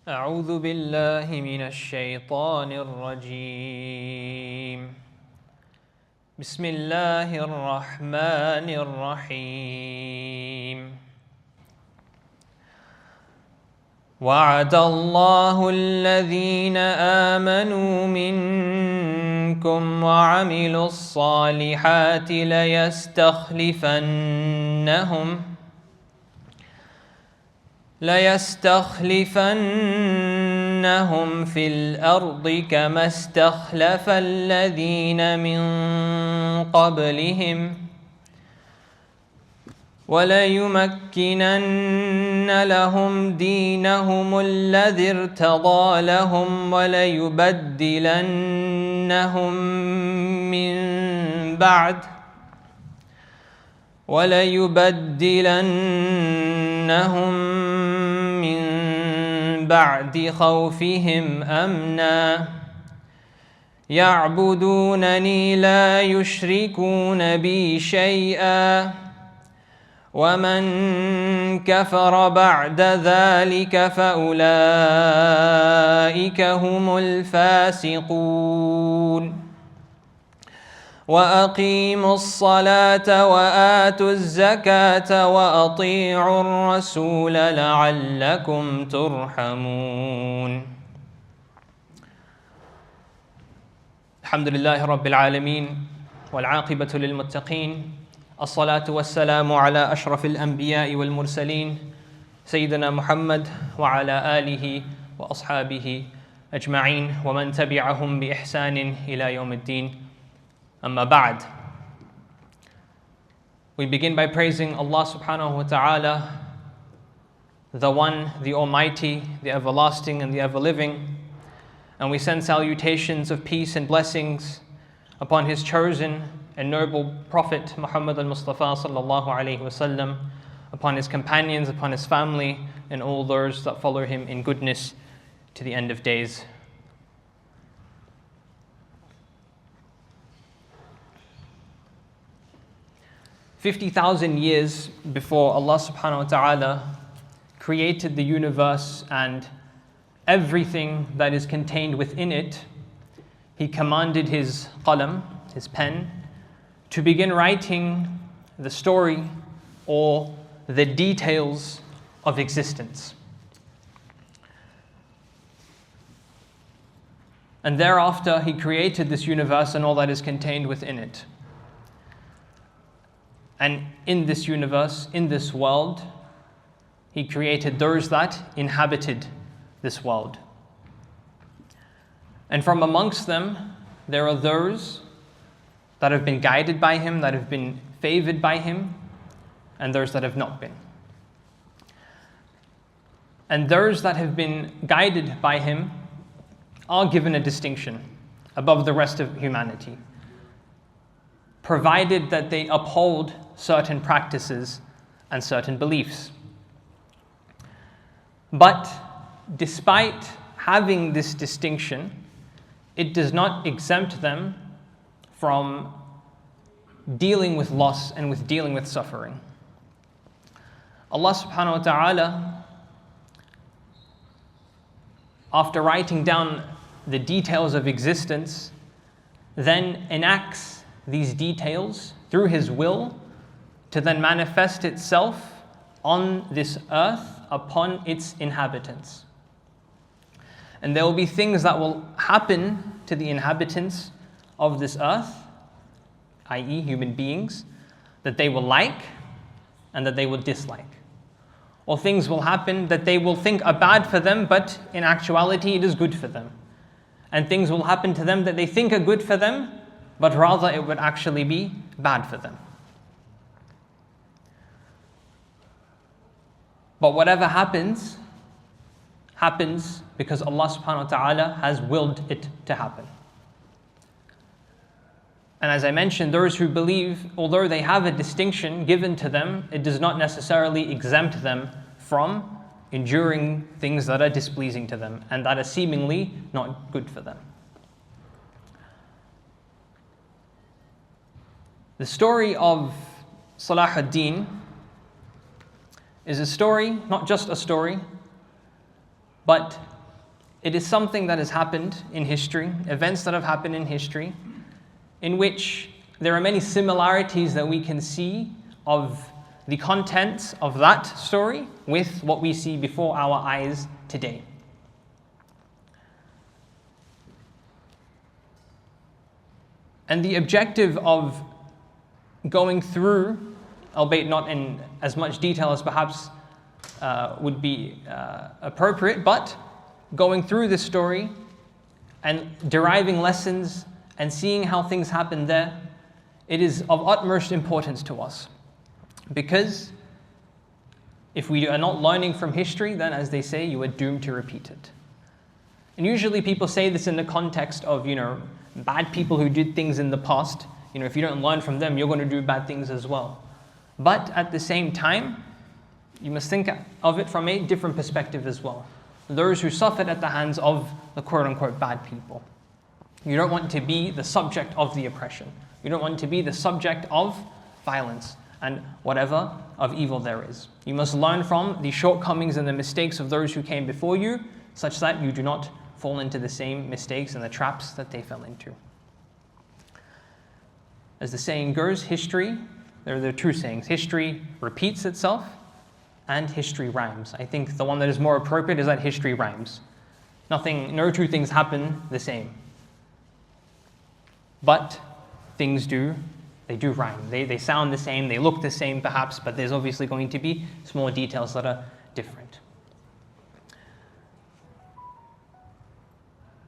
أعوذ بالله من الشيطان الرجيم بسم الله الرحمن الرحيم وعد الله الذين آمنوا منكم وعملوا الصالحات ليستخلفنهم في الأرض كما استخلف الذين من قبلهم وليمكنن لهم دينهم الذي ارتضى لهم وليبدلنهم من بعد خوفهم أمنا يعبدونني لا يشركون بي شيئا ومن كفر بعد ذلك فأولئك هم الفاسقون وأقيموا الصلاة وآتوا الزكاة وأطيعوا الرسول لعلكم ترحمون. الحمد لله رب العالمين والعاقبة للمتقين. الصلاة والسلام على أشرف الأنبياء والمرسلين سيدنا محمد وعلى آله وأصحابه أجمعين ومن تبعهم بإحسان إلى يوم الدين. Amma ba'd. We begin by praising Allah subhanahu wa ta'ala, the One, the Almighty, the Everlasting and the Ever-Living. And we send salutations of peace and blessings upon His chosen and noble Prophet Muhammad al-Mustafa sallallahu alayhi wasallam, upon his companions, upon his family, and all those that follow him in goodness to the end of days. "50,000 years before Allah subhanahu wa ta'ala created the universe and everything that is contained within it, He commanded His qalam, His pen, to begin writing the story or the details of existence. And thereafter He created this universe and all that is contained within it. And in this universe, in this world, He created those that inhabited this world. And from amongst them, there are those that have been guided by Him, that have been favored by Him, and those that have not been. And those that have been guided by Him are given a distinction above the rest of humanity, provided that they uphold certain practices and certain beliefs. But despite having this distinction, it does not exempt them from dealing with loss and with dealing with suffering. Allah subhanahu wa ta'ala, after writing down the details of existence, then enacts these details through His will to then manifest itself on this earth upon its inhabitants. And there will be things that will happen to the inhabitants of this earth, i.e. human beings, that they will like and that they will dislike. Or things will happen that they will think are bad for them, but in actuality it is good for them. And things will happen to them that they think are good for them, but rather it would actually be bad for them. But whatever happens, happens because Allah subhanahu wa ta'ala has willed it to happen. And as I mentioned, those who believe, although they have a distinction given to them, it does not necessarily exempt them from enduring things that are displeasing to them and that are seemingly not good for them. The story of Salahuddin is a story, not just a story, but it is something that has happened in history, events that have happened in history, in which there are many similarities that we can see of the contents of that story with what we see before our eyes today. And the objective of going through, albeit not in as much detail as perhaps would be appropriate, but going through this story and deriving lessons and seeing how things happen there, it is of utmost importance to us. Because if we are not learning from history, then as they say, you are doomed to repeat it. And usually people say this in the context of, bad people who did things in the past. If you don't learn from them, you're going to do bad things as well. But at the same time, you must think of it from a different perspective as well. Those who suffered at the hands of the quote-unquote bad people. You don't want to be the subject of the oppression. You don't want to be the subject of violence and whatever of evil there is. You must learn from the shortcomings and the mistakes of those who came before you, such that you do not fall into the same mistakes and the traps that they fell into. As the saying goes, history, there are two sayings. History repeats itself and history rhymes. I think the one that is more appropriate is that history rhymes. No two things happen the same. But things do rhyme. They sound the same, they look the same perhaps, but there's obviously going to be small details that are different.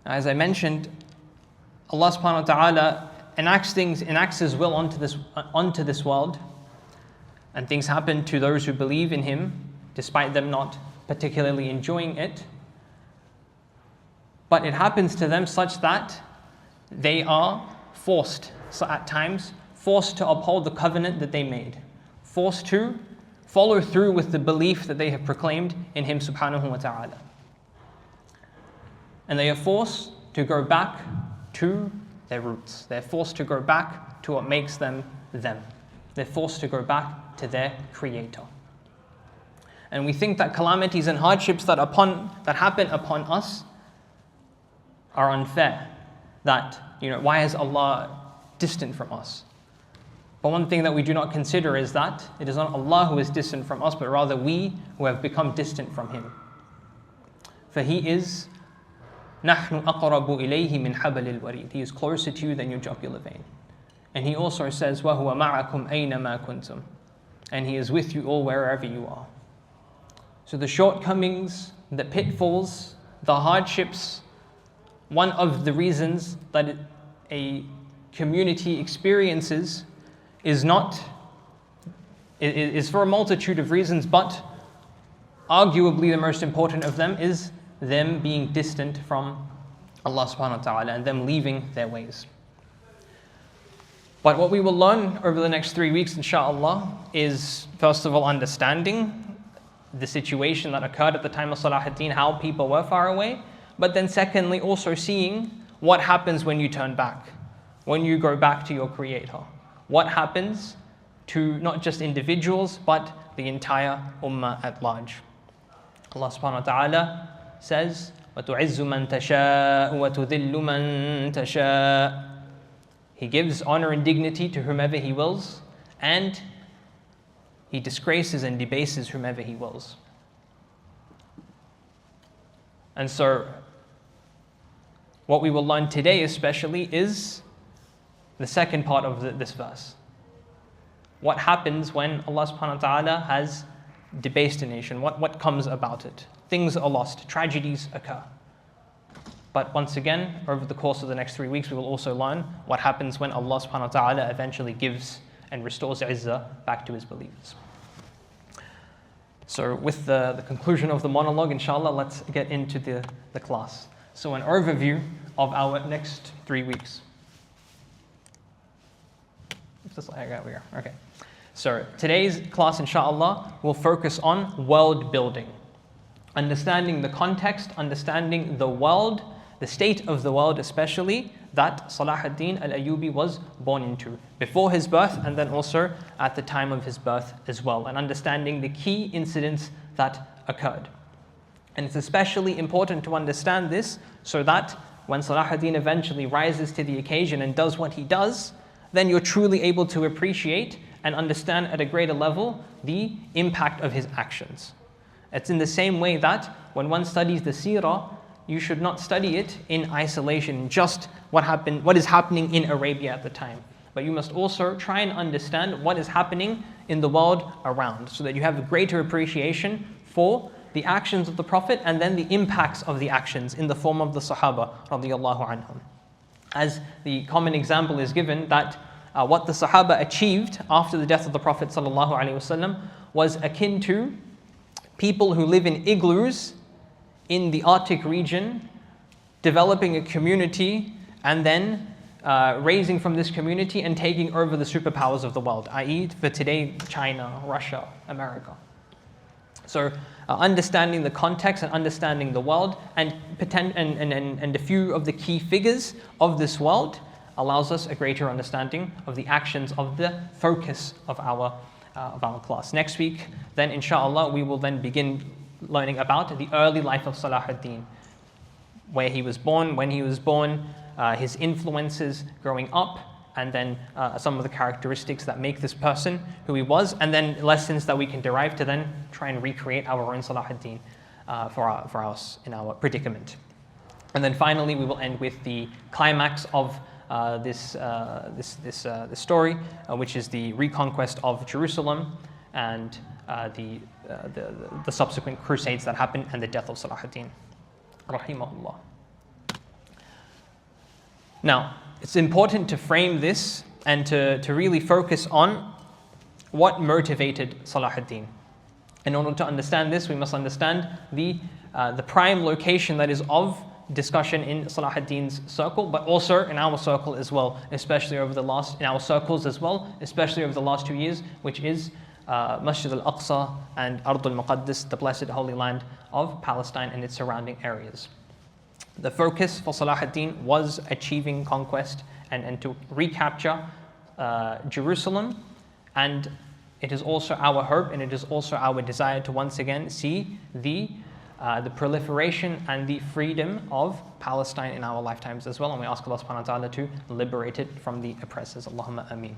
As I mentioned, Allah subhanahu wa ta'ala enacts His will onto this world, and things happen to those who believe in Him, despite them not particularly enjoying it. But it happens to them such that they are forced, so at times, forced to uphold the covenant that they made, forced to follow through with the belief that they have proclaimed in Him subhanahu wa ta'ala. And they are forced to go back to their roots. They're forced to go back to what makes them them. They're forced to go back to their Creator. And we think that calamities and hardships that happen upon us are unfair. That, why is Allah distant from us? But one thing that we do not consider is that it is not Allah who is distant from us, but rather we who have become distant from Him. For He is نَحْنُ أَقْرَبُ إِلَيْهِ مِنْ حَبَلِ الْوَرِيدِ. He is closer to you than your jugular vein. And He also says, وَهُوَ مَعَكُمْ أَيْنَمَا كُنْتُمْ. And He is with you all wherever you are. So the shortcomings, the pitfalls, the hardships, one of the reasons that a community experiences is for a multitude of reasons, but arguably the most important of them is them being distant from Allah subhanahu wa ta'ala and them leaving their ways. But what we will learn over the next 3 weeks, inshallah, is first of all understanding the situation that occurred at the time of Salahuddin, how people were far away, but then secondly also seeing what happens when you turn back, when you go back to your Creator. What happens to not just individuals, but the entire ummah at large. Allah subhanahu wa ta'ala says, وَتُعِزُّ مَن تَشَاءُ وَتُذِلُّ مَن تَشَاءُ. He gives honor and dignity to whomever He wills, and He disgraces and debases whomever He wills. And so, what we will learn today especially is the second part of this verse. What happens when Allah subhanahu wa ta'ala has debased a nation? What comes about it? Things are lost, tragedies occur. But once again, over the course of the next 3 weeks, we will also learn what happens when Allah subhanahu wa ta'ala eventually gives and restores izzah back to His believers. So with the conclusion of the monologue, inshallah, let's get into the class. So an overview of our next 3 weeks. Okay. So today's class, inshallah, will focus on world building. Understanding the context, understanding the world, the state of the world especially, that Salahuddin Al-Ayyubi was born into, before his birth and then also at the time of his birth as well, and understanding the key incidents that occurred. And it's especially important to understand this so that when Salahuddin eventually rises to the occasion and does what he does, then you're truly able to appreciate and understand at a greater level the impact of his actions. It's in the same way that when one studies the seerah, you should not study it in isolation, just what is happening in Arabia at the time. But you must also try and understand what is happening in the world around, so that you have a greater appreciation for the actions of the Prophet and then the impacts of the actions in the form of the Sahaba radiyallahu anhum. As the common example is given that what the Sahaba achieved after the death of the Prophet sallallahu alaihi wasallam was akin to people who live in igloos in the Arctic region, developing a community and then raising from this community and taking over the superpowers of the world, i.e. for today, China, Russia, America. So understanding the context and understanding the world and a few of the key figures of this world allows us a greater understanding of the actions of the focus of our class. Next week, then inshallah, we will then begin learning about the early life of Salahuddin, where he was born, when he was born, his influences growing up, and then some of the characteristics that make this person who he was, and then lessons that we can derive to then try and recreate our own Salahuddin for us in our predicament. And then finally, we will end with the climax of this story, which is the reconquest of Jerusalem and the subsequent crusades that happened and the death of Salahuddin, rahimahullah. Now, it's important to frame this and to really focus on what motivated Salahuddin. In order to understand this, we must understand the prime location that is of discussion in Salahuddin's circle, but also in our circle as well, especially over the last 2 years, which is Masjid al-Aqsa and Ard al-Muqaddas, the blessed holy land of Palestine and its surrounding areas. The focus for Salahuddin was achieving conquest and to recapture Jerusalem, and it is also our hope and it is also our desire to once again see the proliferation and the freedom of Palestine in our lifetimes as well, and we ask Allah subhanahu wa ta'ala to liberate it from the oppressors. Allahumma ameen.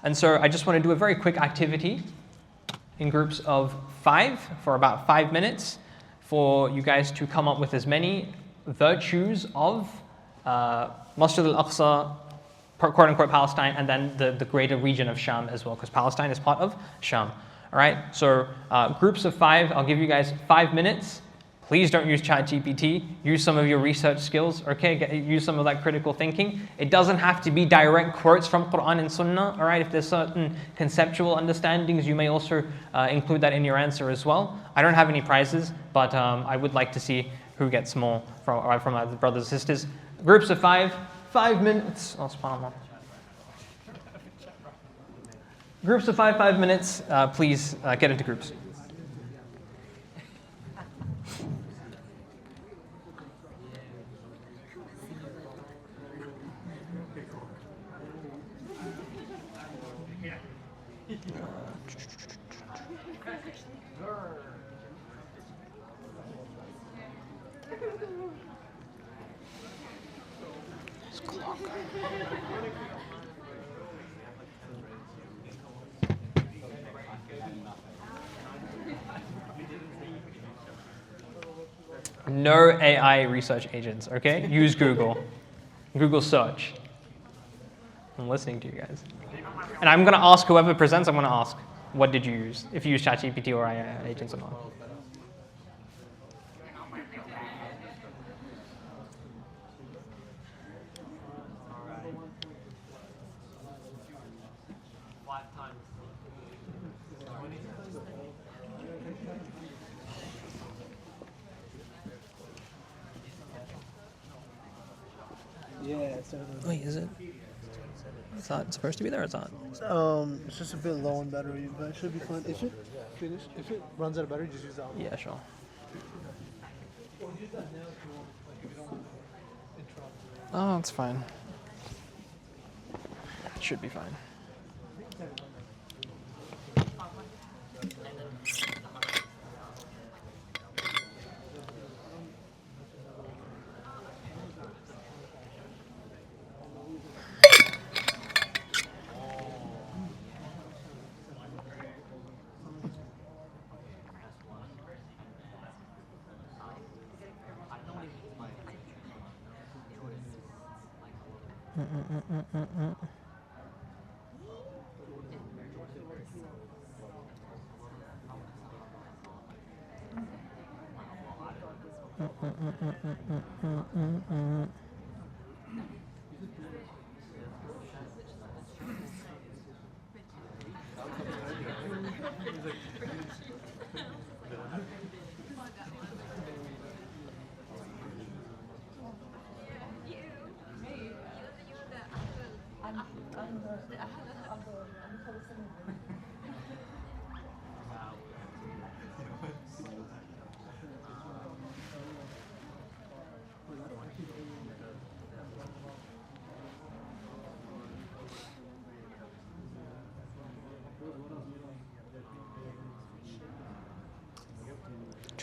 And so I just want to do a very quick activity in groups of 5 for about 5 minutes for you guys to come up with as many virtues of Masjid al-Aqsa, quote-unquote Palestine, and then the greater region of Sham as well, because Palestine is part of Sham. All right, so groups of 5, I'll give you guys 5 minutes. Please don't use ChatGPT. Use some of your research skills, okay? Use some of that critical thinking. It doesn't have to be direct quotes from Quran and Sunnah, all right? If there's certain conceptual understandings, you may also include that in your answer as well. I don't have any prizes, but I would like to see who gets more from my brothers and sisters. Groups of 5, 5 minutes. Oh, subhanAllah. Groups of 5 minutes. Please get into groups. No AI research agents, okay? Use Google. Google search. I'm listening to you guys. And I'm going to ask whoever presents, I'm going to ask, what did you use? If you use ChatGPT or AI agents or not. Wait, is it? Is that supposed to be there or is that? It's just a bit low on battery, but it should be fine. If it runs out of battery, just use that one. Yeah, sure. Oh, it's fine. It should be fine.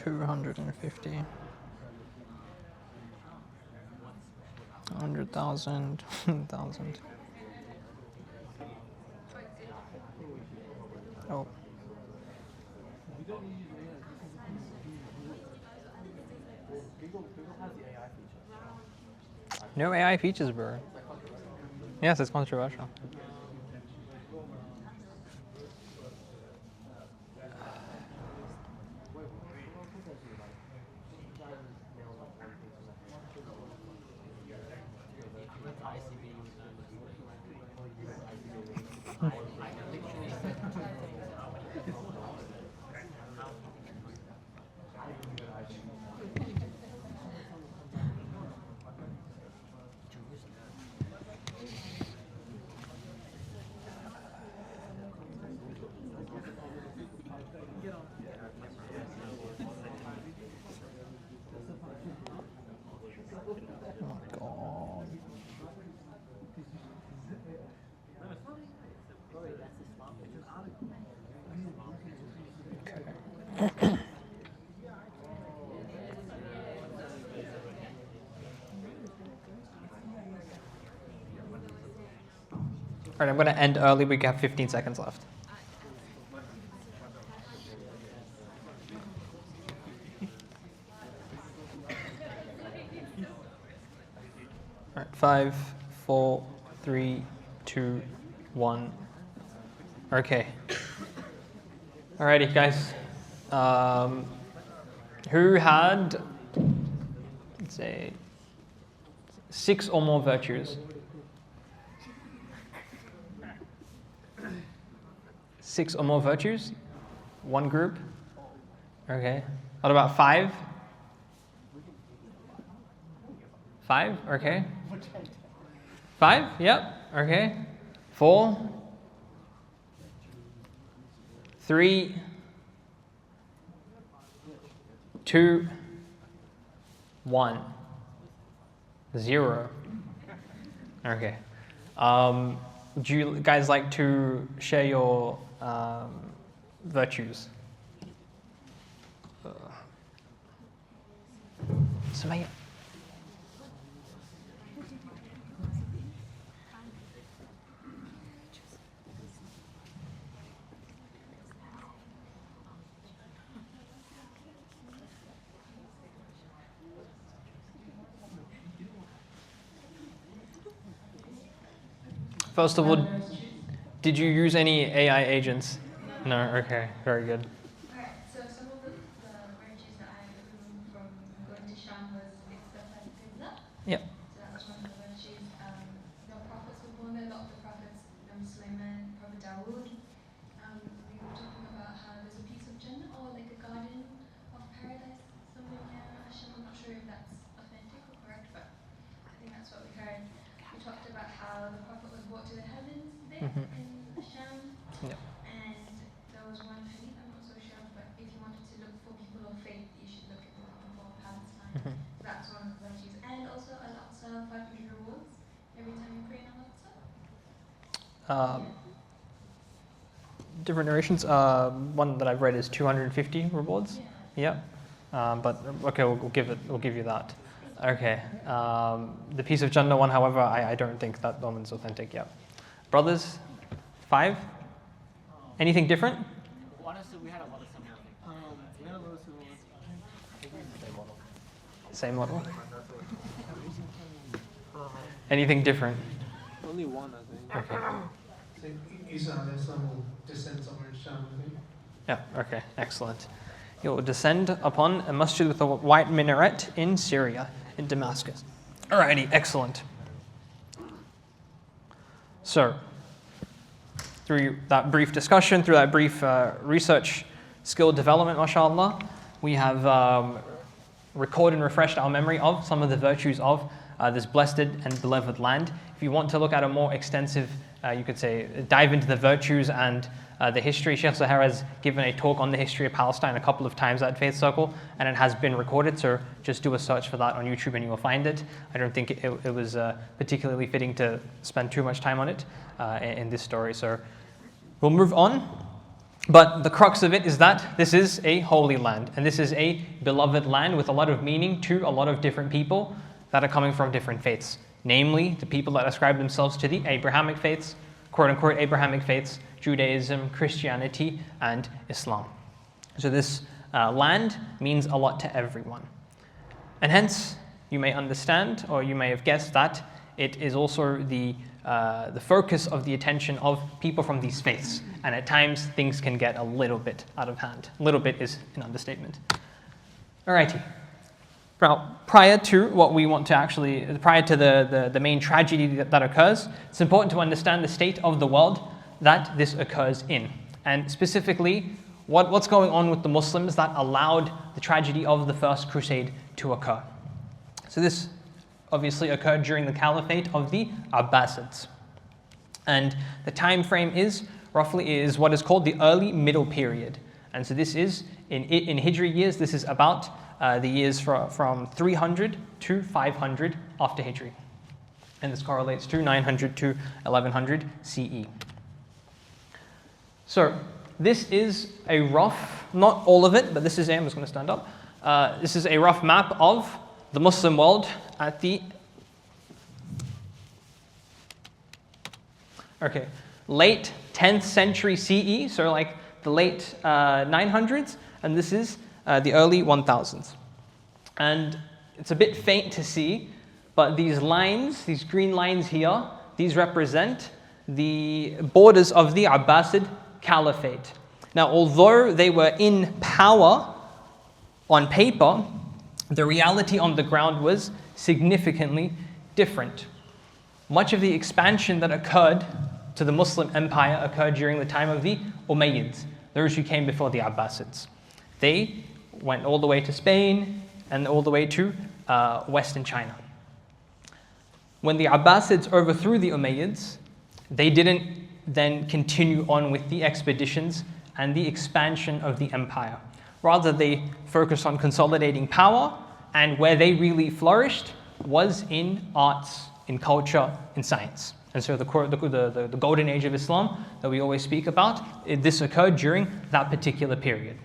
250. 100,000. 1,000. Oh. No AI features, bro. Yes, it's controversial. All right, I'm going to end early. We have 15 seconds left. All right, 5, 4, 3, 2, 1. Okay. Alrighty, guys. Who had, let's say, 6 or more virtues? 6 or more virtues? One group? Okay. What about 5? 5? Okay. 5? Yep. Okay. 4? 3? 2? 1? 0. Okay. Would you guys like to share your virtues? Sumaya. First of all, did you use any AI agents? No. Okay. Very good. Alright, so some of the virtues that I learned from going to Sham was Iqtafat Qibla. Yep. So that was one of the virtues. The prophets were born there, a lot of the prophets, Sulaiman, Prophet Dawood. We were talking about how there's a piece of Jannah or like a garden of paradise somewhere near Sham. I'm not sure if that's authentic or correct, but I think that's what we heard. We talked about how the prophet was brought to the heavens there in Sham. Yep. And there was one hadith, I'm not so sure, but if you wanted to look for people of faith, you should look at the people of Palestine. That's one of the virtues. And also Al-Aqsa, 500 rewards every time you pray in Al-Aqsa. Different narrations. One that I've read is 250 rewards. Yeah. But okay, we'll give you that. Okay. The piece of Jannah one, however, I don't think that one's authentic. Yeah. Brothers, 5. Anything different? Honestly, we had a lot of similar things. We had a little similar. Same model. Anything different? only one, I think. Okay. So Isa alayhi salam will descend somewhere in Sham, I think. Yeah, okay, excellent. He will descend upon a masjid with a white minaret in Syria, in Damascus. Alrighty, excellent. So, through that brief discussion, through that brief research skill development, mashallah, we have recorded and refreshed our memory of some of the virtues of this blessed and beloved land. If you want to look at a more extensive, you could say, dive into the virtues and the history, Sheikh Zahar has given a talk on the history of Palestine a couple of times at Faith Circle, and it has been recorded, so just do a search for that on YouTube and you will find it. I don't think it was particularly fitting to spend too much time on it in this story, so we'll move on. But the crux of it is that this is a holy land, and this is a beloved land with a lot of meaning to a lot of different people that are coming from different faiths, namely the people that ascribe themselves to the Abrahamic faiths, quote-unquote Abrahamic faiths, Judaism, Christianity, and Islam. So this land means a lot to everyone. And hence, you may understand, or you may have guessed that it is also the focus of the attention of people from these faiths. And at times, things can get a little bit out of hand. A little bit is an understatement. Alrighty. Now, prior to what we want to actually, prior to the main tragedy that occurs, it's important to understand the state of the world that this occurs in. And specifically, what's going on with the Muslims that allowed the tragedy of the First Crusade to occur. So this obviously occurred during the caliphate of the Abbasids. And the time frame is what is called the early middle period. And so this is, in Hijri years, this is about the years from 300 to 500 after Hijri. And this correlates to 900 to 1100 CE. So this is a rough, not all of it, but this is, I'm just going to stand up. This is a rough map of the Muslim world at the late 10th century CE, so like the late 900s, and this is the early 1000s. And it's a bit faint to see, but these lines, these green lines here, these represent the borders of the Abbasid Caliphate. Now, although they were in power on paper, the reality on the ground was significantly different. Much of the expansion that occurred to the Muslim empire occurred during the time of the Umayyads, those who came before the Abbasids. They went all the way to Spain and all the way to Western China. When the Abbasids overthrew the Umayyads, they didn't then continue on with the expeditions and the expansion of the empire. Rather, they focused on consolidating power, and where they really flourished was in arts, in culture, in science. And so the golden age of Islam that we always speak about, this occurred during that particular period.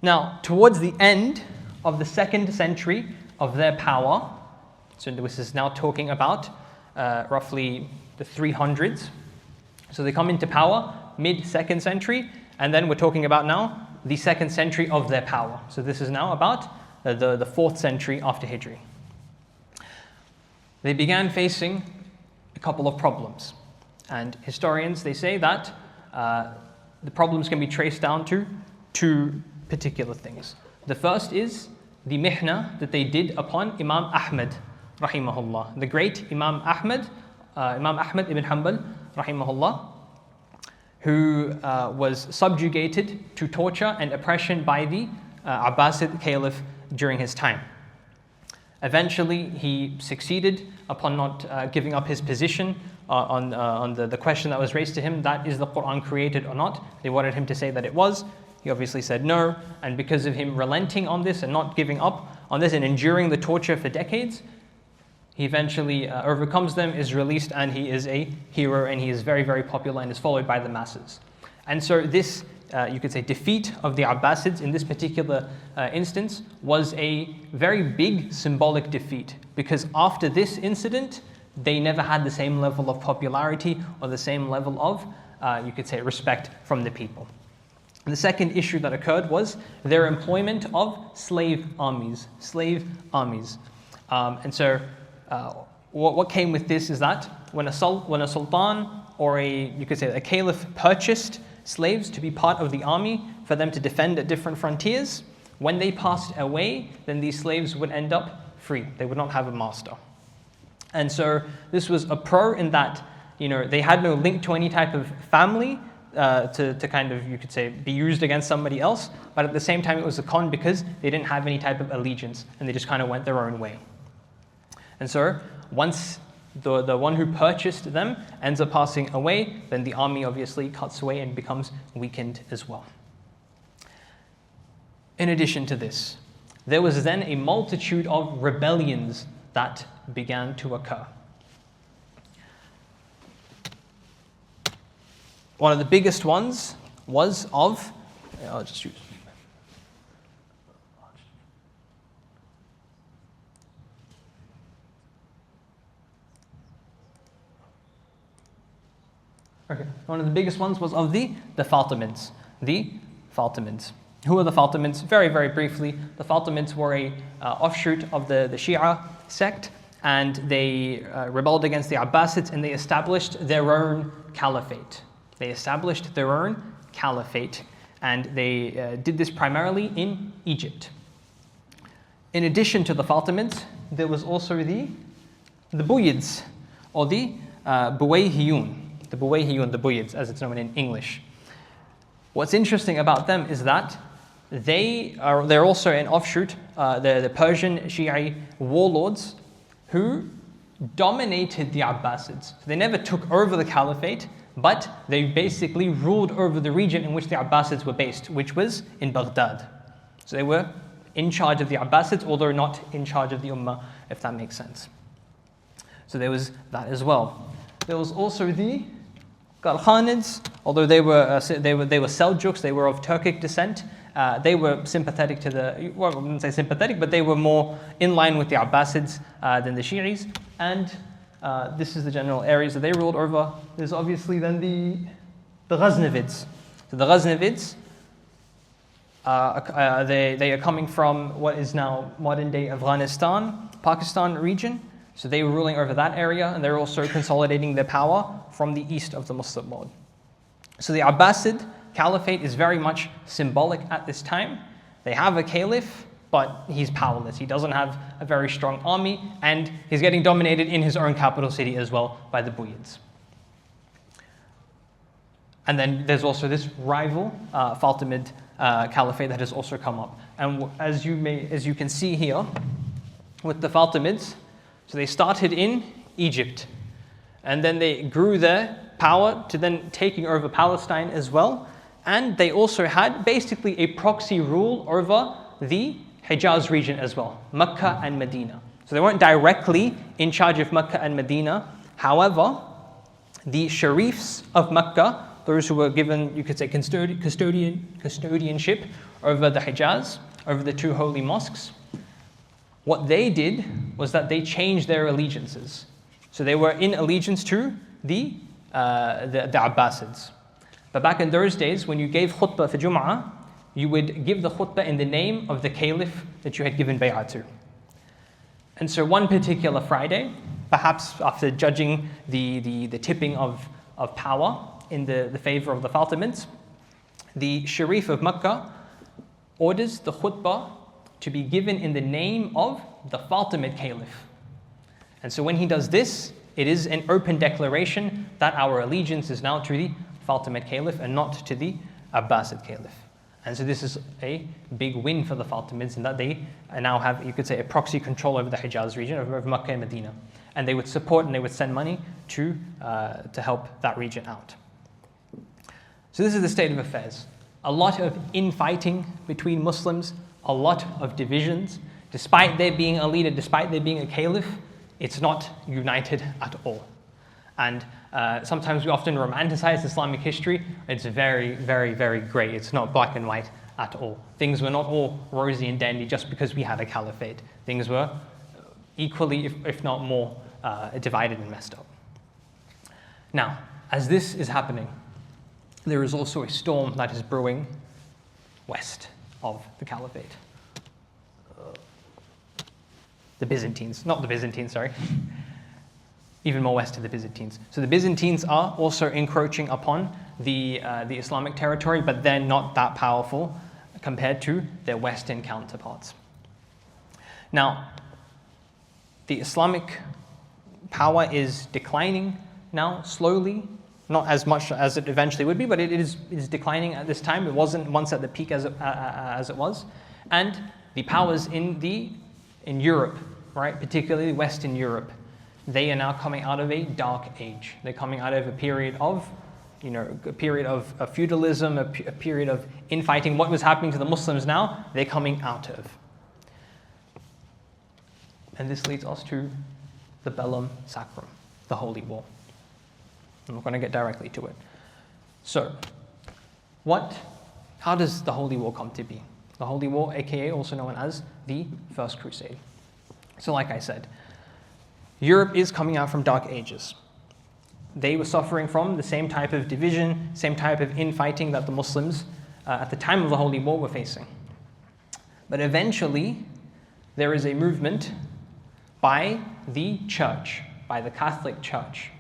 Now, towards the end of the 2nd century of their power, so this is now talking about roughly the 300s. So they come into power mid-2nd century, and then we're talking about now the 2nd century of their power. So this is now about the 4th century after Hijri. They began facing a couple of problems. And historians, they say that the problems can be traced down to 2 particular things. The first is the mihna that they did upon Imam Ahmad, rahimahullah. The great Imam Ahmad ibn Hanbal, rahimahullah, who was subjugated to torture and oppression by the Abbasid Caliph during his time. Eventually, he succeeded upon not giving up his position on the question that was raised to him, that is the Quran created or not. They wanted him to say that it was. He obviously said no, and because of him relenting on this and not giving up on this and enduring the torture for decades, he eventually overcomes them, is released, and he is a hero, and he is very, very popular and is followed by the masses. And so this, you could say, defeat of the Abbasids in this particular instance was a very big symbolic defeat, because after this incident, they never had the same level of popularity or the same level of, you could say, respect from the people. And the second issue that occurred was their employment of slave armies. And so what came with this is that when a sultan or you could say a caliph purchased slaves to be part of the army for them to defend at different frontiers, when they passed away, then these slaves would end up free. They would not have a master. And so this was a pro in that, they had no link to any type of family to kind of, you could say, be used against somebody else. But at the same time, it was a con because they didn't have any type of allegiance and they just kind of went their own way. And so once the one who purchased them ends up passing away, then the army obviously cuts away and becomes weakened as well. In addition to this, there was then a multitude of rebellions that began to occur. One of the biggest ones was of, I'll just use. Okay, one of the biggest ones was of the Fatimids. The Fatimids. Who are the Fatimids? Very, very briefly, the Fatimids were a offshoot of the Shia sect, and they rebelled against the Abbasids and they established their own caliphate. They established their own caliphate, and they did this primarily in Egypt. In addition to the Fatimids, there was also the Buyids, or the Buwayhiyun. The Buwayhiyun, the Buyids, as it's known in English. What's interesting about them is that they're also an offshoot, the Persian Shi'i warlords who dominated the Abbasids. So they never took over the caliphate, but they basically ruled over the region in which the Abbasids were based, which was in Baghdad. So they were in charge of the Abbasids, although not in charge of the Ummah, if that makes sense. So there was that as well. There was also the Ghalkhanids, although they were Seljuks, they were of Turkic descent. They were sympathetic to I wouldn't say sympathetic, but they were more in line with the Abbasids than the Shi'is. And this is the general areas that they ruled over. There's obviously then the Ghaznavids. So the Ghaznavids, they are coming from what is now modern-day Afghanistan, Pakistan region. So they were ruling over that area, and they're also consolidating their power from the east of the Muslim world. So the Abbasid Caliphate is very much symbolic at this time. They have a caliph, but he's powerless. He doesn't have a very strong army, and he's getting dominated in his own capital city as well by the Buyids. And then there's also this rival Fatimid Caliphate that has also come up. And as you can see here, with the Fatimids, so they started in Egypt, and then they grew their power to then taking over Palestine as well. And they also had basically a proxy rule over the Hijaz region as well, Mecca and Medina. So they weren't directly in charge of Mecca and Medina. However, the Sharifs of Mecca, those who were given, you could say, custodianship over the Hijaz, over the two holy mosques, what they did was that they changed their allegiances. So they were in allegiance to the Abbasids. But back in those days, when you gave khutbah for Jum'ah, you would give the khutbah in the name of the caliph that you had given bay'ah to. And so one particular Friday, perhaps after judging the tipping of power in the favor of the Fatimids, the Sharif of Mecca orders the khutbah to be given in the name of the Fatimid Caliph. And so when he does this, it is an open declaration that our allegiance is now to the Fatimid Caliph and not to the Abbasid Caliph. And so this is a big win for the Fatimids in that they now have, you could say, a proxy control over the Hijaz region, over Mecca and Medina. And they would support and they would send money to help that region out. So this is the state of affairs. A lot of infighting between Muslims, a lot of divisions. Despite there being a leader, despite there being a caliph, it's not united at all. And sometimes we often romanticize Islamic history. It's very, very, very grey. It's not black and white at all. Things were not all rosy and dandy just because we had a caliphate. Things were equally, if not more, divided and messed up. Now, as this is happening, there is also a storm that is brewing west of the caliphate. the Byzantines, not the Byzantines, sorry, even more west of the Byzantines. So the Byzantines are also encroaching upon the Islamic territory, but they're not that powerful compared to their Western counterparts. Now, the Islamic power is declining now slowly, not as much as it eventually would be, but it is declining at this time. It wasn't once at the peak as it was. And the powers in Europe, right, particularly Western Europe, they are now coming out of a dark age. They're coming out of a period of, feudalism, a period of infighting. What was happening to the Muslims now, they're coming out of. And this leads us to the Bellum Sacrum, the Holy War. I'm not going to get directly to it. So, how does the Holy War come to be? The Holy War, aka also known as the First Crusade. So like I said, Europe is coming out from dark ages. They were suffering from the same type of division, same type of infighting that the Muslims at the time of the Holy War were facing. But eventually, there is a movement by the Church, by the Catholic Church,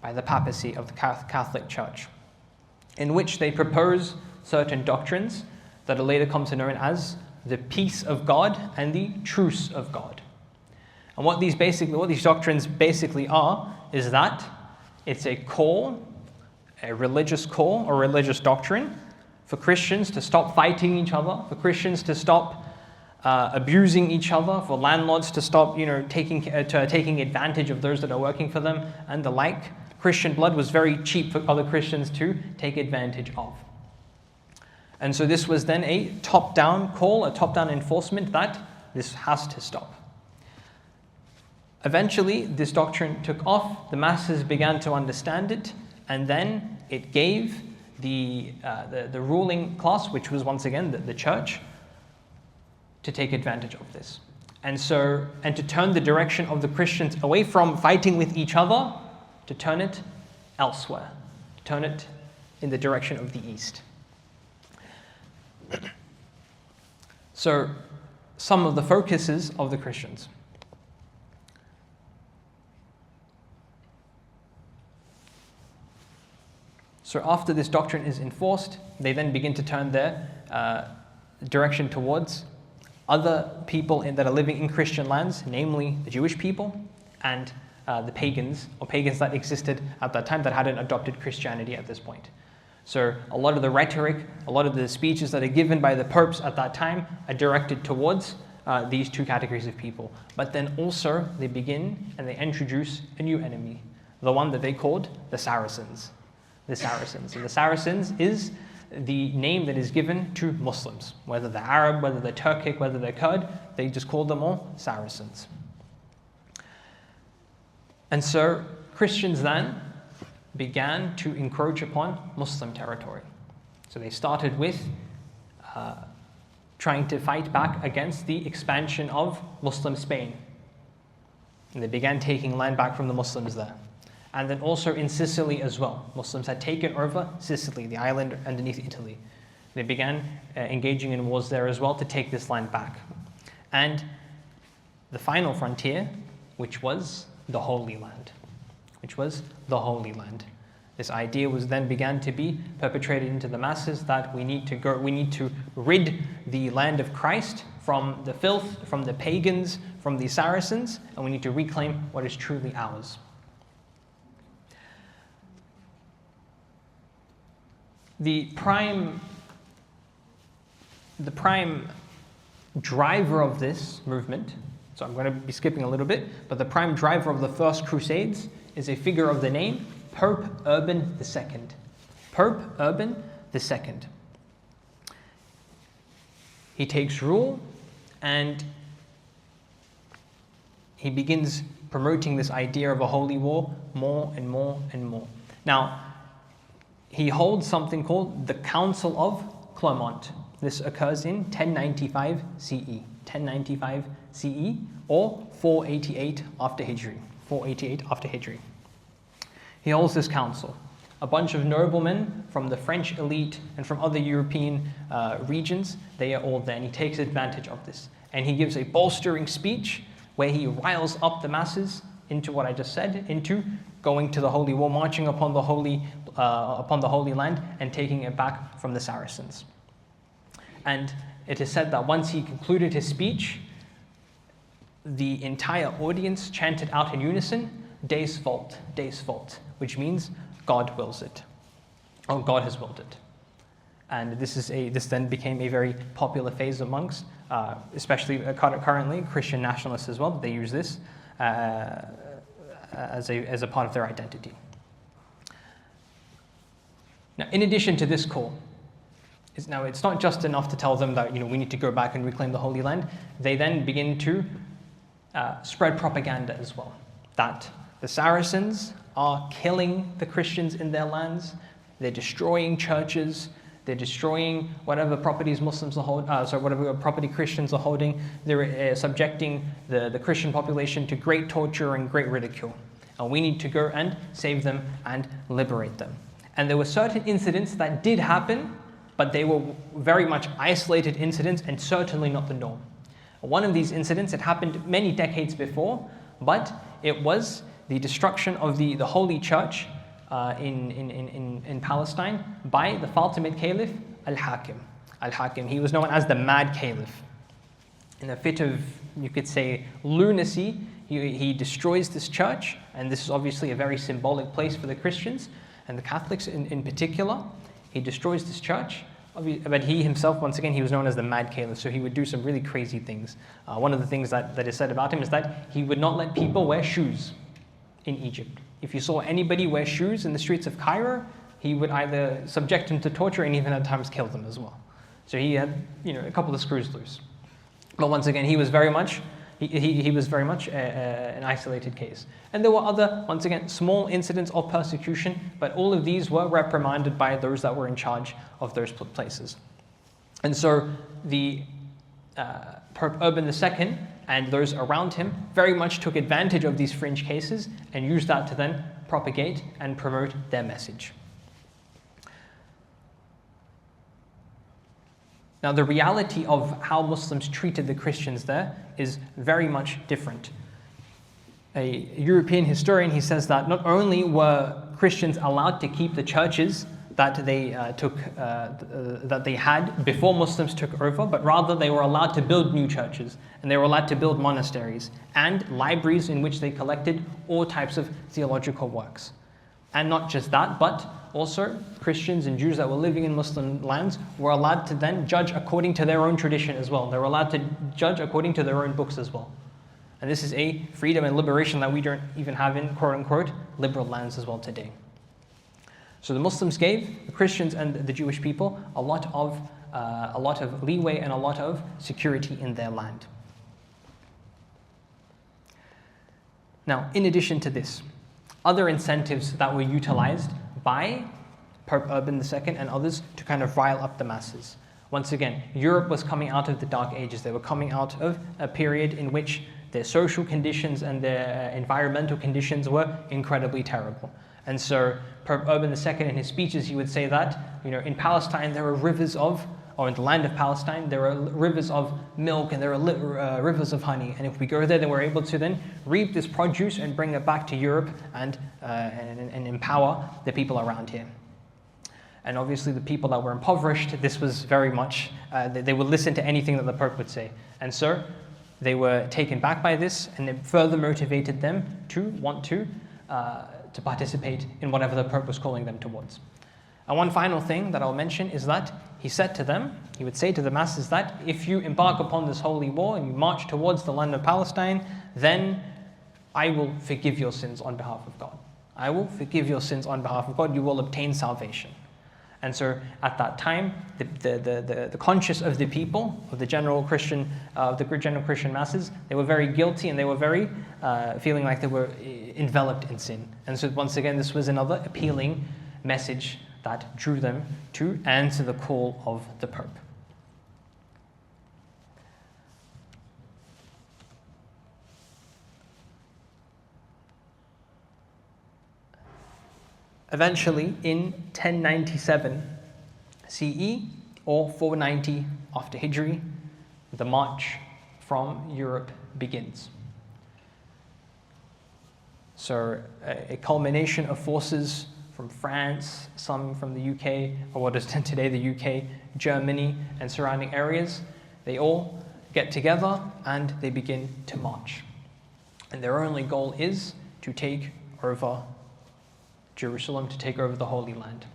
by the papacy of the Catholic Church, in which they propose certain doctrines that are later come to known as the peace of God and the truce of God. And what these doctrines basically are is that it's a call, a religious call or religious doctrine for Christians to stop fighting each other, for Christians to stop abusing each other, for landlords to stop, taking advantage of those that are working for them and the like. Christian blood was very cheap for other Christians to take advantage of. And so this was then a top-down call, a top-down enforcement that this has to stop. Eventually, this doctrine took off, the masses began to understand it, and then it gave the ruling class, which was once again the church, to take advantage of this. And to turn the direction of the Christians away from fighting with each other, to turn it elsewhere, to turn it in the direction of the East. So, some of the focuses of the Christians. So after this doctrine is enforced, they then begin to turn their direction towards other people that are living in Christian lands, namely the Jewish people and the pagans, or pagans that existed at that time that hadn't adopted Christianity at this point. So a lot of the rhetoric, a lot of the speeches that are given by the popes at that time are directed towards these two categories of people. But then also they begin and they introduce a new enemy, the one that they called the Saracens. The Saracens. And the Saracens is the name that is given to Muslims, whether they're Arab, whether they're Turkic, whether they're Kurd, they just call them all Saracens. And so Christians then began to encroach upon Muslim territory. So they started with trying to fight back against the expansion of Muslim Spain. And they began taking land back from the Muslims there. And then also in Sicily as well. Muslims had taken over Sicily, the island underneath Italy. They began engaging in wars there as well to take this land back. And the final frontier, which was the Holy Land. This idea was then began to be perpetrated into the masses that we need to rid the land of Christ from the filth, from the pagans, from the Saracens, and we need to reclaim what is truly ours. The prime driver of this movement, so I'm going to be skipping a little bit, but the prime driver of the First Crusades is a figure of the name Pope Urban II. Pope Urban II. He takes rule and he begins promoting this idea of a holy war more and more and more. Now, he holds something called the Council of Clermont. This occurs in 1095 CE. 1095 CE or 488 after Hijri. 488 after Hijri. He holds this council. A bunch of noblemen from the French elite and from other European regions, they are all there, and he takes advantage of this. And he gives a bolstering speech where he riles up the masses into what I just said, into going to the Holy War, marching upon the Holy Land and taking it back from the Saracens. And it is said that once he concluded his speech, the entire audience chanted out in unison, Deus vult, which means God wills it, or God has willed it. And this then became a very popular phase amongst, especially currently, Christian nationalists as well. They use this as a part of their identity. Now, in addition to this call, it's not just enough to tell them that we need to go back and reclaim the Holy Land. They then begin to spread propaganda as well, that the Saracens are killing the Christians in their lands. They're destroying churches. They're destroying whatever properties Muslims are holding. Whatever property Christians are holding. They're subjecting the Christian population to great torture and great ridicule. And we need to go and save them and liberate them. And there were certain incidents that did happen, but they were very much isolated incidents and certainly not the norm. One of these incidents had happened many decades before, but it was the destruction of the Holy Church in Palestine by the Fatimid Caliph Al-Hakim. He was known as the Mad Caliph. In a fit of, you could say, lunacy, he destroys this church, and this is obviously a very symbolic place for the Christians and the Catholics in particular. He destroys this church, but he himself, once again, he was known as the Mad Caliph, so he would do some really crazy things. One of the things that is said about him is that he would not let people wear shoes in Egypt. If you saw anybody wear shoes in the streets of Cairo, he would either subject them to torture and even at times kill them as well. So he had, a couple of screws loose. But once again, he was very much an isolated case. And there were other, once again, small incidents of persecution, but all of these were reprimanded by those that were in charge of those places. And so the Pope Urban II and those around him very much took advantage of these fringe cases and used that to then propagate and promote their message. Now, the reality of how Muslims treated the Christians there is very much different. A European historian, he says that not only were Christians allowed to keep the churches that they had before Muslims took over, but rather they were allowed to build new churches, and they were allowed to build monasteries and libraries in which they collected all types of theological works. And not just that, but also Christians and Jews that were living in Muslim lands were allowed to then judge according to their own tradition as well. They were allowed to judge according to their own books as well. And this is a freedom and liberation that we don't even have in quote-unquote liberal lands as well today. So the Muslims gave the Christians and the Jewish people a lot of leeway and a lot of security in their land. Now, in addition to this, other incentives that were utilized by Pope Urban II and others to kind of rile up the masses. Once again, Europe was coming out of the Dark Ages. They were coming out of a period in which their social conditions and their environmental conditions were incredibly terrible. And so Pope Urban II in his speeches, he would say that, in Palestine there are rivers of, or in the land of Palestine, there are rivers of milk and there are rivers of honey. And if we go there, then we're able to then reap this produce and bring it back to Europe and empower the people around here. And obviously the people that were impoverished, this was very much, they would listen to anything that the Pope would say. And so they were taken back by this, and it further motivated them to want to participate in whatever the Pope was calling them towards. And one final thing that I'll mention is that he said to them, he would say to the masses that if you embark upon this holy war and you march towards the land of Palestine, then I will forgive your sins on behalf of God. I will forgive your sins on behalf of God. You will obtain salvation. And so at that time, the conscience of the people, of the general Christian masses, they were very guilty and they were very feeling like they were enveloped in sin. And so once again, this was another appealing message that drew them to answer the call of the Pope. Eventually, in 1097 CE, or 490 after Hijri, the march from Europe begins. So a culmination of forces from France, some from the UK, or what is today the UK, Germany, and surrounding areas. They all get together and they begin to march. And their only goal is to take over Jerusalem, to take over the Holy Land.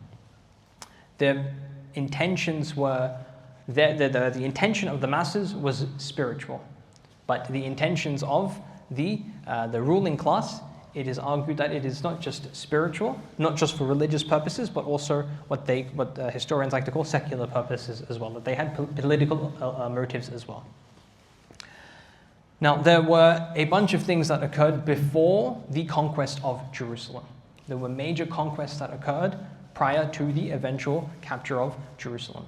Their intentions were, the intention of the masses was spiritual, but the intentions of the ruling class, it is argued that it is not just spiritual, not just for religious purposes, but also what historians like to call secular purposes as well, that they had political motives as well. Now, there were a bunch of things that occurred before the conquest of Jerusalem. There were major conquests that occurred prior to the eventual capture of Jerusalem.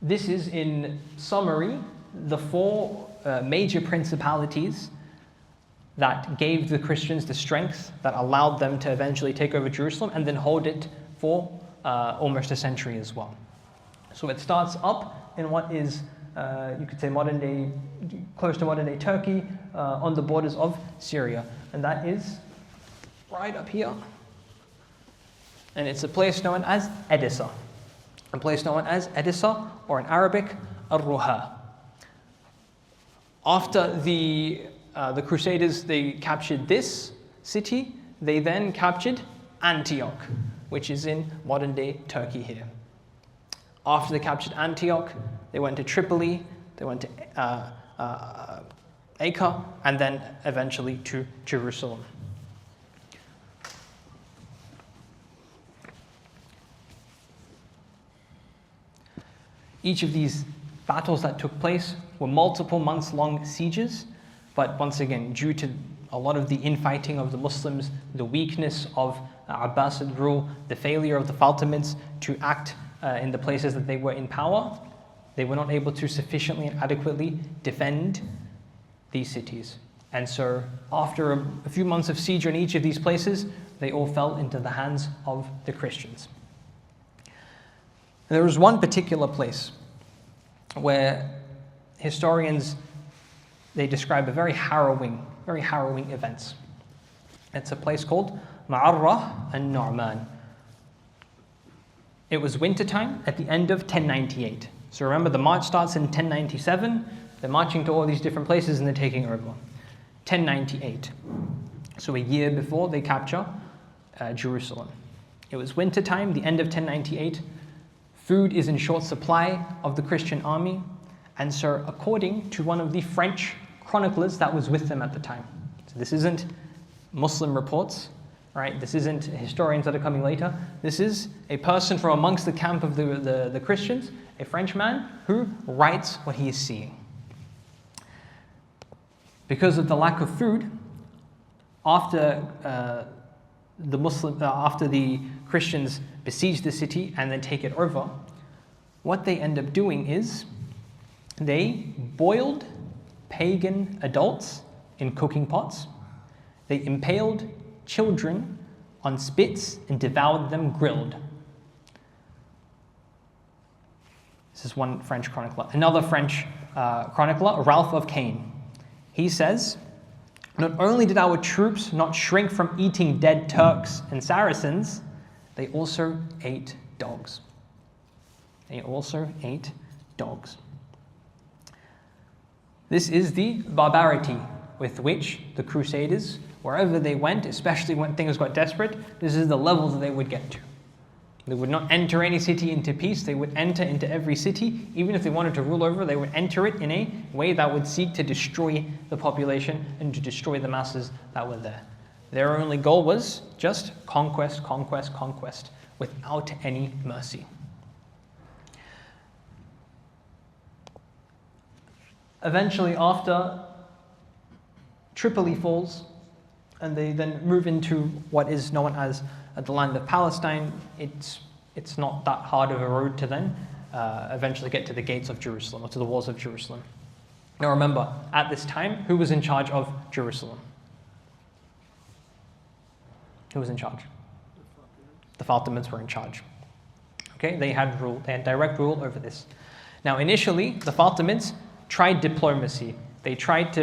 This is, in summary, the four major principalities that gave the Christians the strength that allowed them to eventually take over Jerusalem and then hold it for almost a century as well. So it starts up in what is, you could say, close to modern day Turkey, on the borders of Syria. And that is right up here. And it's a place known as Edessa. A place known as Edessa, or in Arabic, Ar-Ruha. After the Crusaders, they captured this city, they then captured Antioch, which is in modern day Turkey here. After they captured Antioch, they went to Tripoli, they went to Acre, and then eventually to Jerusalem. Each of these battles that took place were multiple months-long sieges, but once again, due to a lot of the infighting of the Muslims, the weakness of Abbasid rule, the failure of the Fatimids to act in the places that they were in power, they were not able to sufficiently and adequately defend these cities. And so after a few months of siege on each of these places, they all fell into the hands of the Christians. And there was one particular place where historians, they describe a very harrowing events. It's a place called Ma'arrah an-Nu'man. It was wintertime at the end of 1098. So remember, the march starts in 1097. They're marching to all these different places and they're taking over. 1098. So a year before they capture Jerusalem. It was wintertime, the end of 1098. Food is in short supply of the Christian army. And so according to one of the French chroniclers that was with them at the time. So this isn't Muslim reports, right? This isn't historians that are coming later. This is a person from amongst the camp of the Christians, a Frenchman who writes what he is seeing. Because of the lack of food, after the Christians besiege the city and then take it over, what they end up doing is they boiled pagan adults in cooking pots. They impaled children on spits and devoured them grilled. This is one French chronicler. Another French chronicler, Ralph of Caen. He says, "Not only did our troops not shrink from eating dead Turks and Saracens, they also ate dogs." They also ate dogs. This is the barbarity with which the Crusaders, wherever they went, especially when things got desperate, this is the level that they would get to. They would not enter any city into peace. They would enter into every city. Even if they wanted to rule over, they would enter it in a way that would seek to destroy the population and to destroy the masses that were there. Their only goal was just conquest, conquest, conquest, without any mercy. Eventually, after Tripoli falls, and they then move into what is known as the land of Palestine, it's not that hard of a road to then eventually get to the gates of Jerusalem, or to the walls of Jerusalem. Now remember, at this time, who was in charge of Jerusalem? Who was in charge? The Fatimids were in charge. Okay, they had direct rule over this. Now initially, the Fatimids tried diplomacy. They tried to,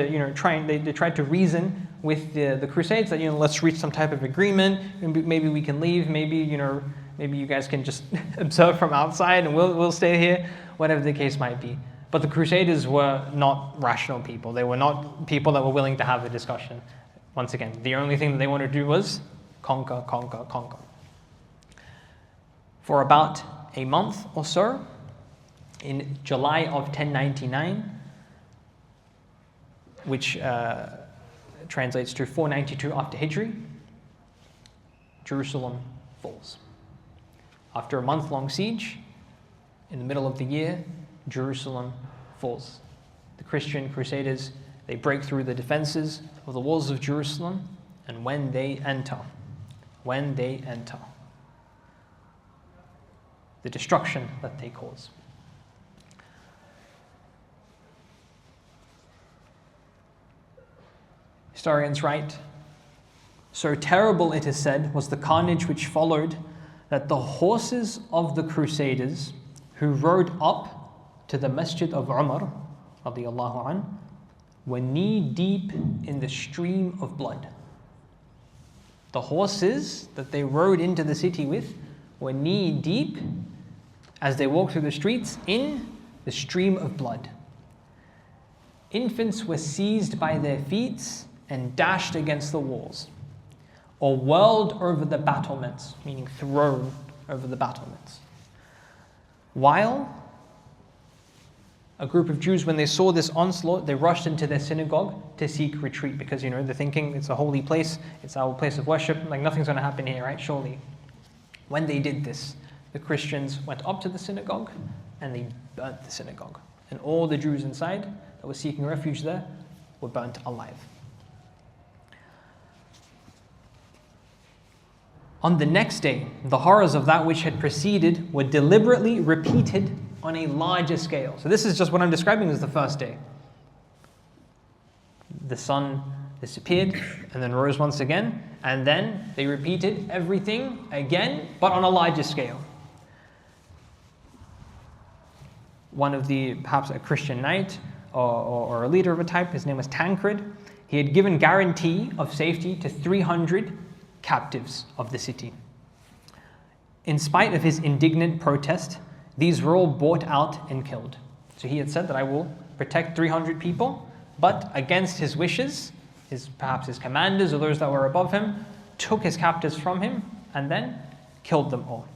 they tried to reason with the Crusades that, let's reach some type of agreement. Maybe we can leave. Maybe you guys can just observe from outside, and we'll stay here. Whatever the case might be. But the Crusaders were not rational people. They were not people that were willing to have a discussion. Once again, the only thing that they wanted to do was conquer, conquer, conquer. For about a month or so, in July of 1099, which translates to 492 after Hijri, Jerusalem falls. After a month-long siege, in the middle of the year, Jerusalem falls. The Christian Crusaders, they break through the defenses of the walls of Jerusalem, and when they enter, the destruction that they cause. Historians write, so terrible, it is said, was the carnage which followed, that the horses of the Crusaders who rode up to the Masjid of Umar, radiallahu an, were knee-deep in the stream of blood. The horses that they rode into the city with were knee-deep as they walked through the streets in the stream of blood. Infants were seized by their feet and dashed against the walls, or whirled over the battlements, meaning thrown over the battlements. While a group of Jews, when they saw this onslaught, they rushed into their synagogue to seek retreat, because they're thinking it's a holy place, it's our place of worship, like nothing's going to happen here, right? Surely. When they did this, the Christians went up to the synagogue and they burnt the synagogue, and all the Jews inside that were seeking refuge there were burnt alive. On the next day, the horrors of that which had preceded were deliberately repeated on a larger scale. So this is just what I'm describing as the first day. The sun disappeared and then rose once again, and then they repeated everything again, but on a larger scale. One of perhaps a Christian knight or a leader of a type, his name was Tancred, he had given guarantee of safety to 300 captives of the city. In spite of his indignant protest, these were all bought out and killed. So he had said that I will protect 300 people, but against his wishes, perhaps his commanders or those that were above him took his captives from him and then killed them all.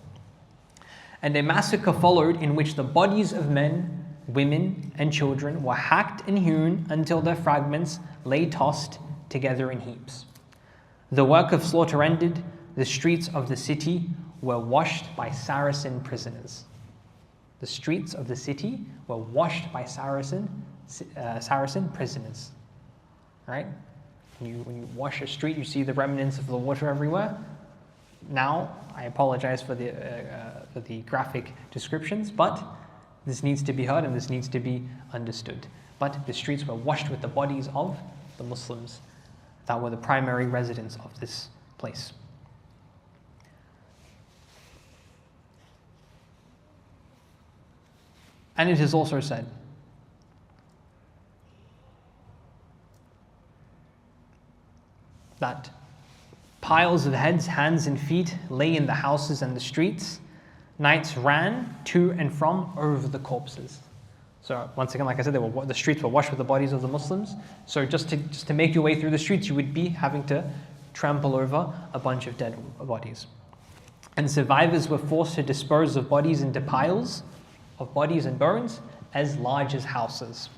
And a massacre followed in which the bodies of men, women, and children were hacked and hewn until their fragments lay tossed together in heaps. The work of slaughter ended, the streets of the city were washed by Saracen prisoners. The streets of the city were washed by Saracen prisoners. Right? When you wash a street, you see the remnants of the water everywhere. Now, I apologize for the graphic descriptions, but this needs to be heard and this needs to be understood. But the streets were washed with the bodies of the Muslims that were the primary residents of this place. And it is also said that piles of heads, hands, and feet lay in the houses and the streets. Knights ran to and from over the corpses. So once again, like I said, the streets were washed with the bodies of the Muslims. So just to make your way through the streets, you would be having to trample over a bunch of dead bodies. And survivors were forced to dispose of bodies into piles of bodies and bones as large as houses.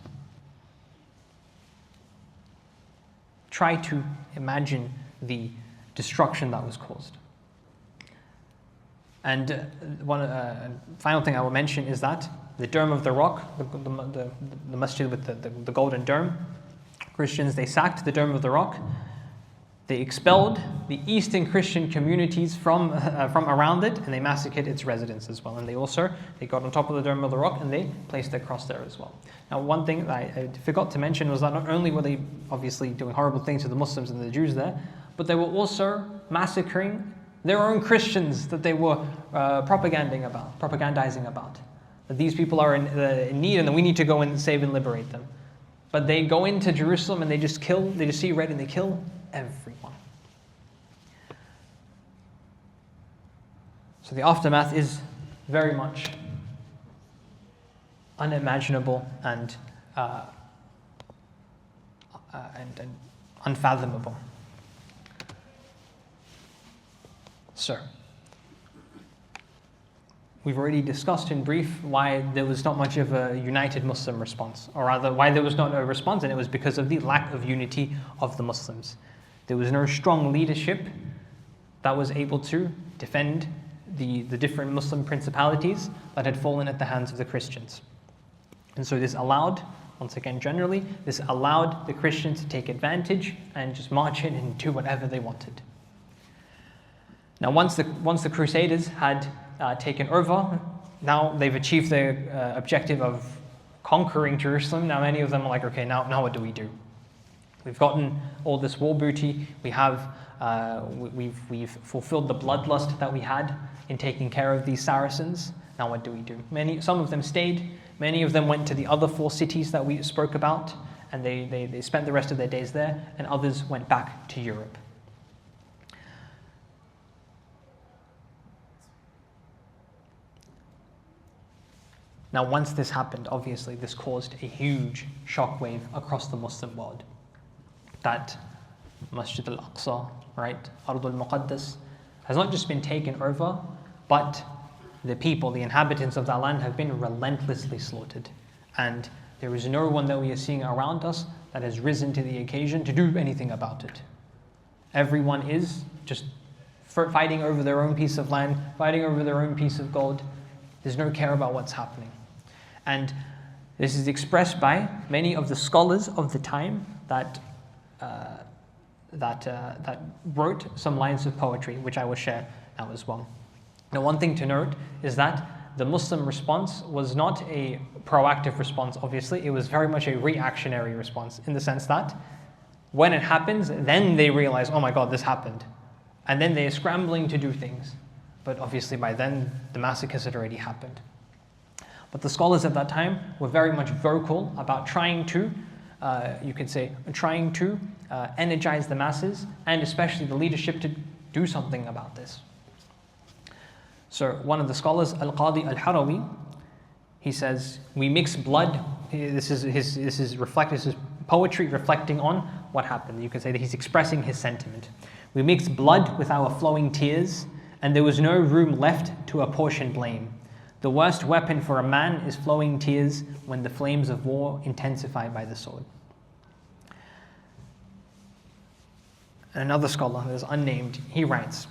Try to imagine the destruction that was caused. And one final thing I will mention is that the Dome of the Rock, the masjid with the golden dome, Christians, they sacked the Dome of the Rock. They expelled the Eastern Christian communities from around it, and they massacred its residents as well. And they got on top of the Dome of the Rock and they placed their cross there as well. Now, one thing that I forgot to mention was that not only were they obviously doing horrible things to the Muslims and the Jews there, but they were also massacring their own Christians that they were propagandizing about. That these people are in need and that we need to go and save and liberate them. But they go into Jerusalem and they just see red and they kill everyone. So the aftermath is very much unimaginable and unfathomable. So, we've already discussed in brief why there was not much of a united Muslim response, or rather why there was not a response, and it was because of the lack of unity of the Muslims. There was no strong leadership that was able to defend the different Muslim principalities that had fallen at the hands of the Christians. And so this allowed, once again generally, this allowed the Christians to take advantage and just march in and do whatever they wanted. Now once the Crusaders had taken over, now they've achieved their objective of conquering Jerusalem. Now many of them are like, okay, now what do we do? We've gotten all this war booty. We have we've fulfilled the bloodlust that we had in taking care of these Saracens. Now what do we do? Some of them stayed. Many of them went to the other 4 cities that we spoke about, and they spent the rest of their days there, and others went back to Europe. Now once this happened, obviously this caused a huge shockwave across the Muslim world. That Masjid al-Aqsa, right, Ardul Muqaddas, has not just been taken over, but the people, the inhabitants of that land have been relentlessly slaughtered. And there is no one that we are seeing around us that has risen to the occasion to do anything about it. Everyone is just fighting over their own piece of land, fighting over their own piece of gold. There's no care about what's happening. And this is expressed by many of the scholars of the time that wrote some lines of poetry, which I will share now as well. Now, one thing to note is that the Muslim response was not a proactive response, obviously. It was very much a reactionary response, in the sense that when it happens, then they realize, oh my God, this happened. And then they are scrambling to do things. But obviously by then, the massacres had already happened. But the scholars at that time were very much vocal about trying to, energize the masses, and especially the leadership, to do something about this. So one of the scholars, Al-Qadi Al-Harawi, he says, we mix blood. This is poetry reflecting on what happened. You can say that he's expressing his sentiment. We mix blood with our flowing tears, and there was no room left to apportion blame. The worst weapon for a man is flowing tears when the flames of war intensify by the sword. Another scholar that is unnamed, he writes,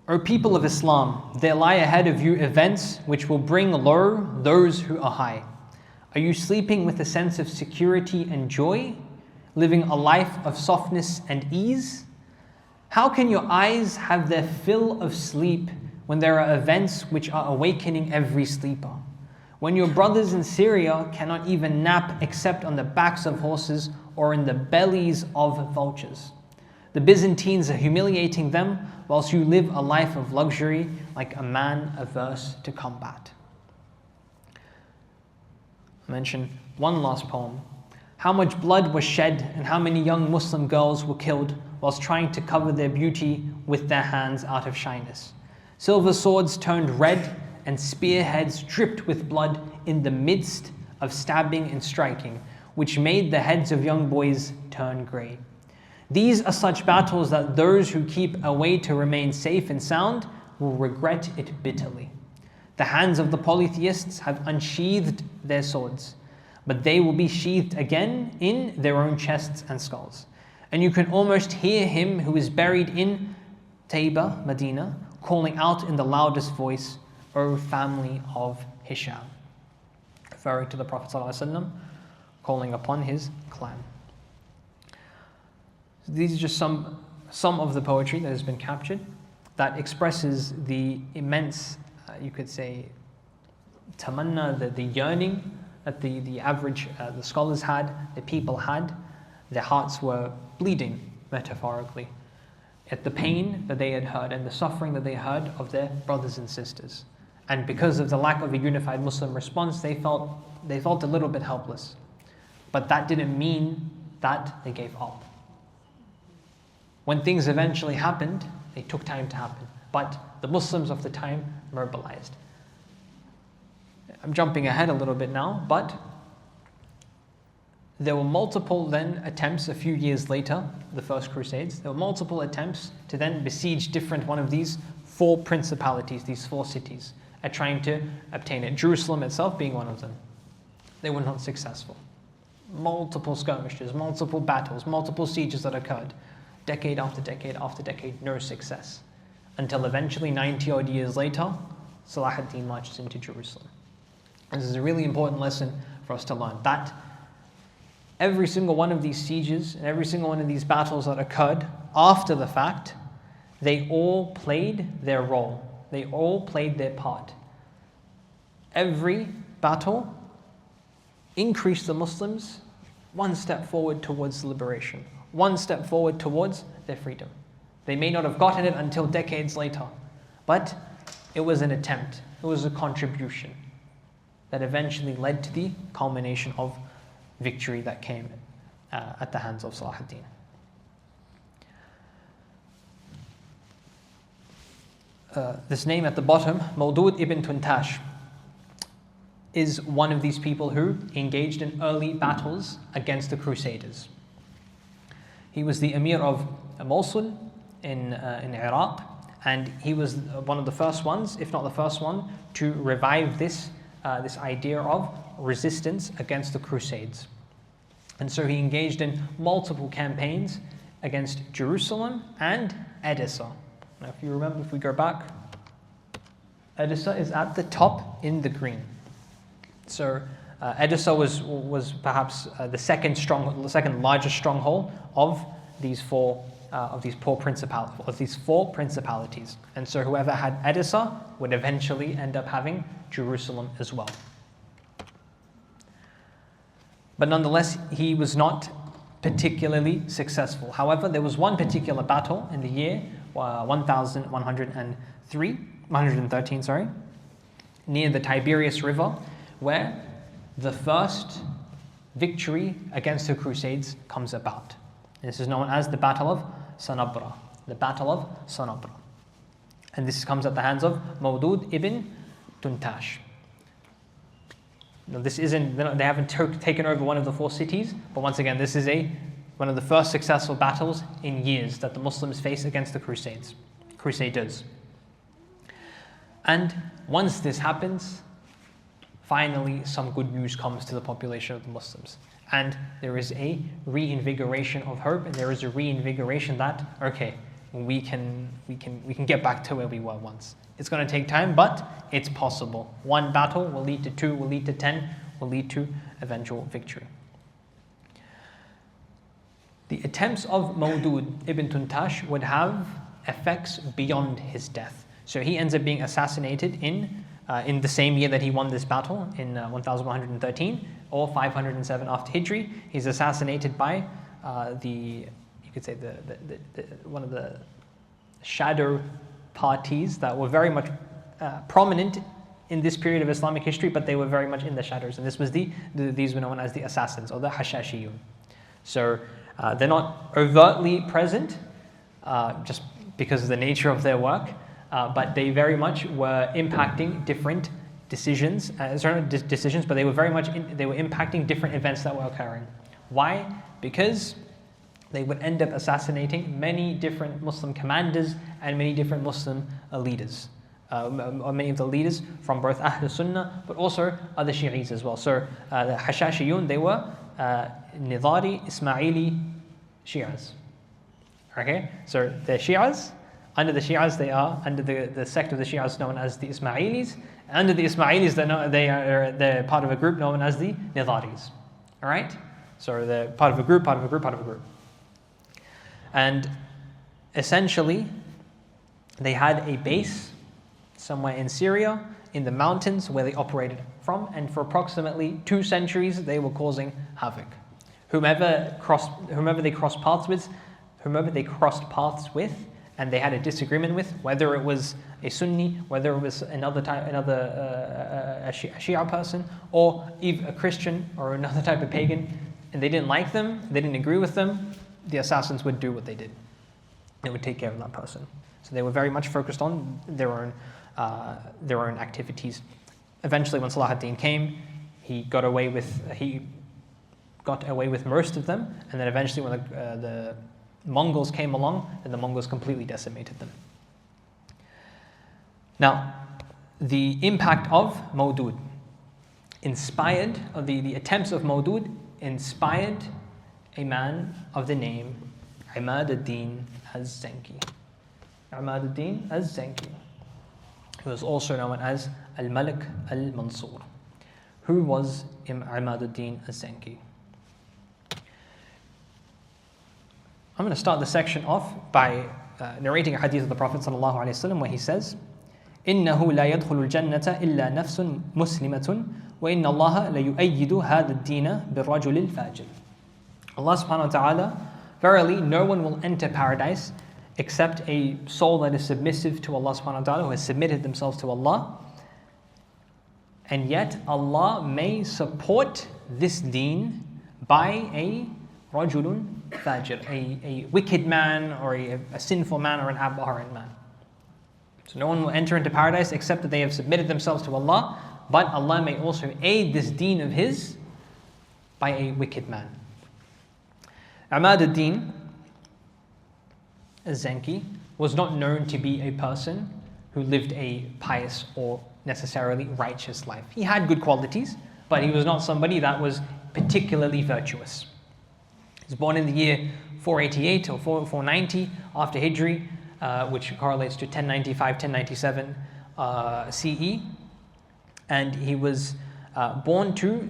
O people of Islam, there lie ahead of you events which will bring low those who are high. Are you sleeping with a sense of security and joy, living a life of softness and ease? How can your eyes have their fill of sleep when there are events which are awakening every sleeper? When your brothers in Syria cannot even nap except on the backs of horses or in the bellies of vultures. The Byzantines are humiliating them, whilst you live a life of luxury like a man averse to combat. I'll mention one last poem. How much blood was shed and how many young Muslim girls were killed whilst trying to cover their beauty with their hands out of shyness. Silver swords turned red and spearheads dripped with blood in the midst of stabbing and striking, which made the heads of young boys turn grey. These are such battles that those who keep away to remain safe and sound will regret it bitterly. The hands of the polytheists have unsheathed their swords, but they will be sheathed again in their own chests and skulls. And you can almost hear him who is buried in Taiba, Medina, calling out in the loudest voice, O family of Hisham, referring to the Prophet ﷺ, calling upon his clan. These are just some of the poetry that has been captured that expresses the immense, you could say, tamanna, the yearning that the average, the scholars had, the people had. Their hearts were bleeding, metaphorically, at the pain that they had heard and the suffering that they heard of their brothers and sisters. And because of the lack of a unified Muslim response, they felt a little bit helpless. But that didn't mean that they gave up. When things eventually happened, they took time to happen. But the Muslims of the time mobilized. I'm jumping ahead a little bit now, but there were multiple then attempts a few years later, the First Crusades, there were multiple attempts to then besiege different one of these 4 principalities, these 4 cities, at trying to obtain it. Jerusalem itself being one of them. They were not successful. Multiple skirmishes, multiple battles, multiple sieges that occurred. Decade after decade after decade, no success. Until eventually, 90 odd years later, Salahuddin marches into Jerusalem. And this is a really important lesson for us to learn, that every single one of these sieges and every single one of these battles that occurred after the fact, they all played their role. They all played their part. Every battle increased the Muslims one step forward towards liberation, one step forward towards their freedom. They may not have gotten it until decades later, but it was an attempt, it was a contribution that eventually led to the culmination of victory that came at the hands of Salahuddin. This name at the bottom, Mawdud ibn Tuntash, is one of these people who engaged in early battles against the Crusaders. He was the Emir of Mosul in Iraq, and he was one of the first ones, if not the first one, to revive this idea of resistance against the Crusades. And so he engaged in multiple campaigns against Jerusalem and Edessa. Now if you remember, if we go back, Edessa is at the top in the green. So Edessa was perhaps the second largest stronghold of these four principalities. And so whoever had Edessa would eventually end up having Jerusalem as well. But nonetheless, he was not particularly successful. However, there was one particular battle in the year 113, near the Tiberias River, where the first victory against the Crusades comes about. This is known as the Battle of Sanabra. The Battle of Sanabra. And this comes at the hands of Mawdud ibn Tuntash. Now, they haven't taken over one of the 4 cities, but once again, this is one of the first successful battles in years that the Muslims face against the Crusaders. And once this happens, finally some good news comes to the population of the Muslims. And there is a reinvigoration of hope, and there is a reinvigoration that, okay, we can get back to where we were once. It's going to take time, but it's possible. One battle will lead to 2, will lead to 10, will lead to eventual victory. The attempts of Mawdud ibn Tuntash would have effects beyond his death. So he ends up being assassinated in the same year that he won this battle, in 1113 or 507 after Hijri. He's assassinated by one of the shadow parties that were very much prominent in this period of Islamic history, but they were very much in the shadows. And this was these were known as the assassins, or the Hashashiyun. So they're not overtly present, just because of the nature of their work, but they very much were impacting different decisions. Decisions, but they were very much they were impacting different events that were occurring. Why? Because they would end up assassinating many different Muslim commanders and many different Muslim leaders, or many of the leaders from both Ahl Sunnah, but also other Shi'is as well. So the Hashashiyun, they were Nidari, Ismaili Shi'as. Okay, so the Shi'as, under the Shi'as, they are under the sect of the Shi'as known as the Ismailis. Under the Ismailis, they're part of a group known as the Nidaris. All right, so they're part of a group, part of a group, part of a group. And essentially, they had a base somewhere in Syria, in the mountains where they operated from, and for approximately 2 centuries, they were causing havoc. Whomever they crossed paths with, and they had a disagreement with, whether it was a Sunni, whether it was a Shia person, or even a Christian or another type of pagan, and they didn't like them, they didn't agree with them, the assassins would do what they did. They would take care of that person. So they were very much focused on their own activities. Eventually, when Salahuddin came, he got away with most of them, and then eventually when the Mongols came along, then the Mongols completely decimated them. Now, the impact of Mawdud inspired, or the attempts of Mawdud inspired a man of the name Imad-ad-Din az-Zanki. Imad-ad-Din az-Zanki, who was also known as Al-Malik al-Mansur. Who was Imad-ad-Din az-Zanki? I'm going to start the section off by narrating a hadith of the Prophet ﷺ where he says, إِنَّهُ لَا يَدْخُلُ الْجَنَّةَ إِلَّا نَفْسٌ مُسْلِمَةٌ وَإِنَّ اللَّهَ لَيُؤَيِّدُ هَذَا الدِّينَ بِالرَّجُلِ الْفَاجِرِ. Allah subhanahu wa ta'ala, verily no one will enter paradise except a soul that is submissive to Allah subhanahu wa ta'ala, who has submitted themselves to Allah. And yet Allah may support this deen by a rajulun fajir, a wicked man, or a sinful man, or an abhorrent man. So no one will enter into paradise except that they have submitted themselves to Allah, but Allah may also aid this deen of His by a wicked man. Imad-ad-Din az-Zanki was not known to be a person who lived a pious or necessarily righteous life. He had good qualities, but he was not somebody that was particularly virtuous. He was born in the year 488 or 490 after Hijri, which correlates to 1095, 1097 CE. And he was born to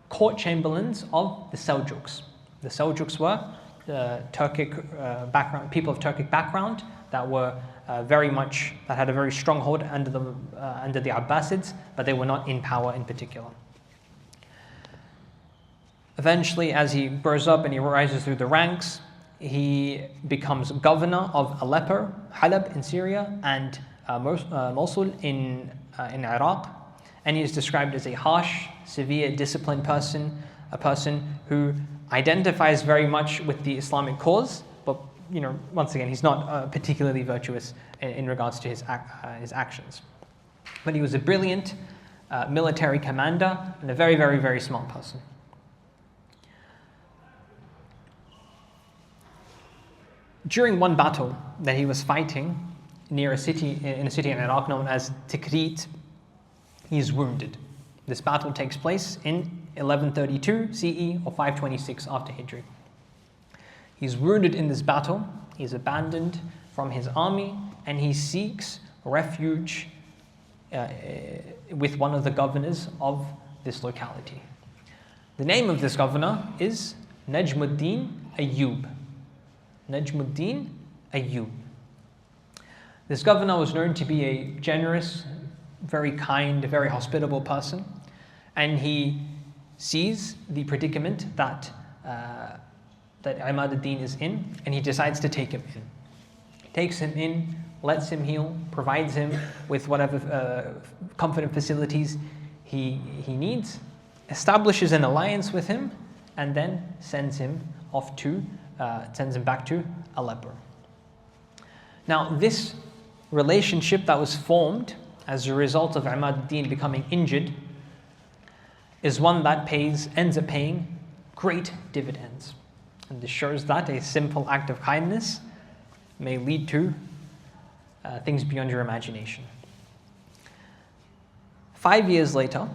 court chamberlains of the Seljuks. The Seljuks were Turkic background, people of Turkic background that were that had a very strong hold under the Abbasids, but they were not in power in particular. Eventually, as he grows up and he rises through the ranks, he becomes governor of Aleppo, Halab in Syria, and Mosul in Iraq. And he is described as a harsh, severe, disciplined person, a person who identifies very much with the Islamic cause, but once again, he's not particularly virtuous in regards to his actions. But he was a brilliant military commander and a very, very, very smart person. During one battle that he was fighting near a city in Iraq known as Tikrit, he is wounded. This battle takes place in 1132 CE or 526 after Hijri. He's wounded in this battle, he's abandoned from his army, and he seeks refuge with one of the governors of this locality. The name of this governor is Najmuddin Ayyub. Najmuddin Ayyub. This governor was known to be a generous, very kind, very hospitable person, and he sees the predicament that Imad-ad-Din is in, and he decides to take him in. He takes him in, lets him heal, provides him with whatever comfort and facilities he needs, establishes an alliance with him, and then sends him back to Aleppo. Now, this relationship that was formed as a result of Imad-ad-Din becoming injured is one that ends up paying great dividends. And this shows that a simple act of kindness may lead to things beyond your imagination. 5 years later,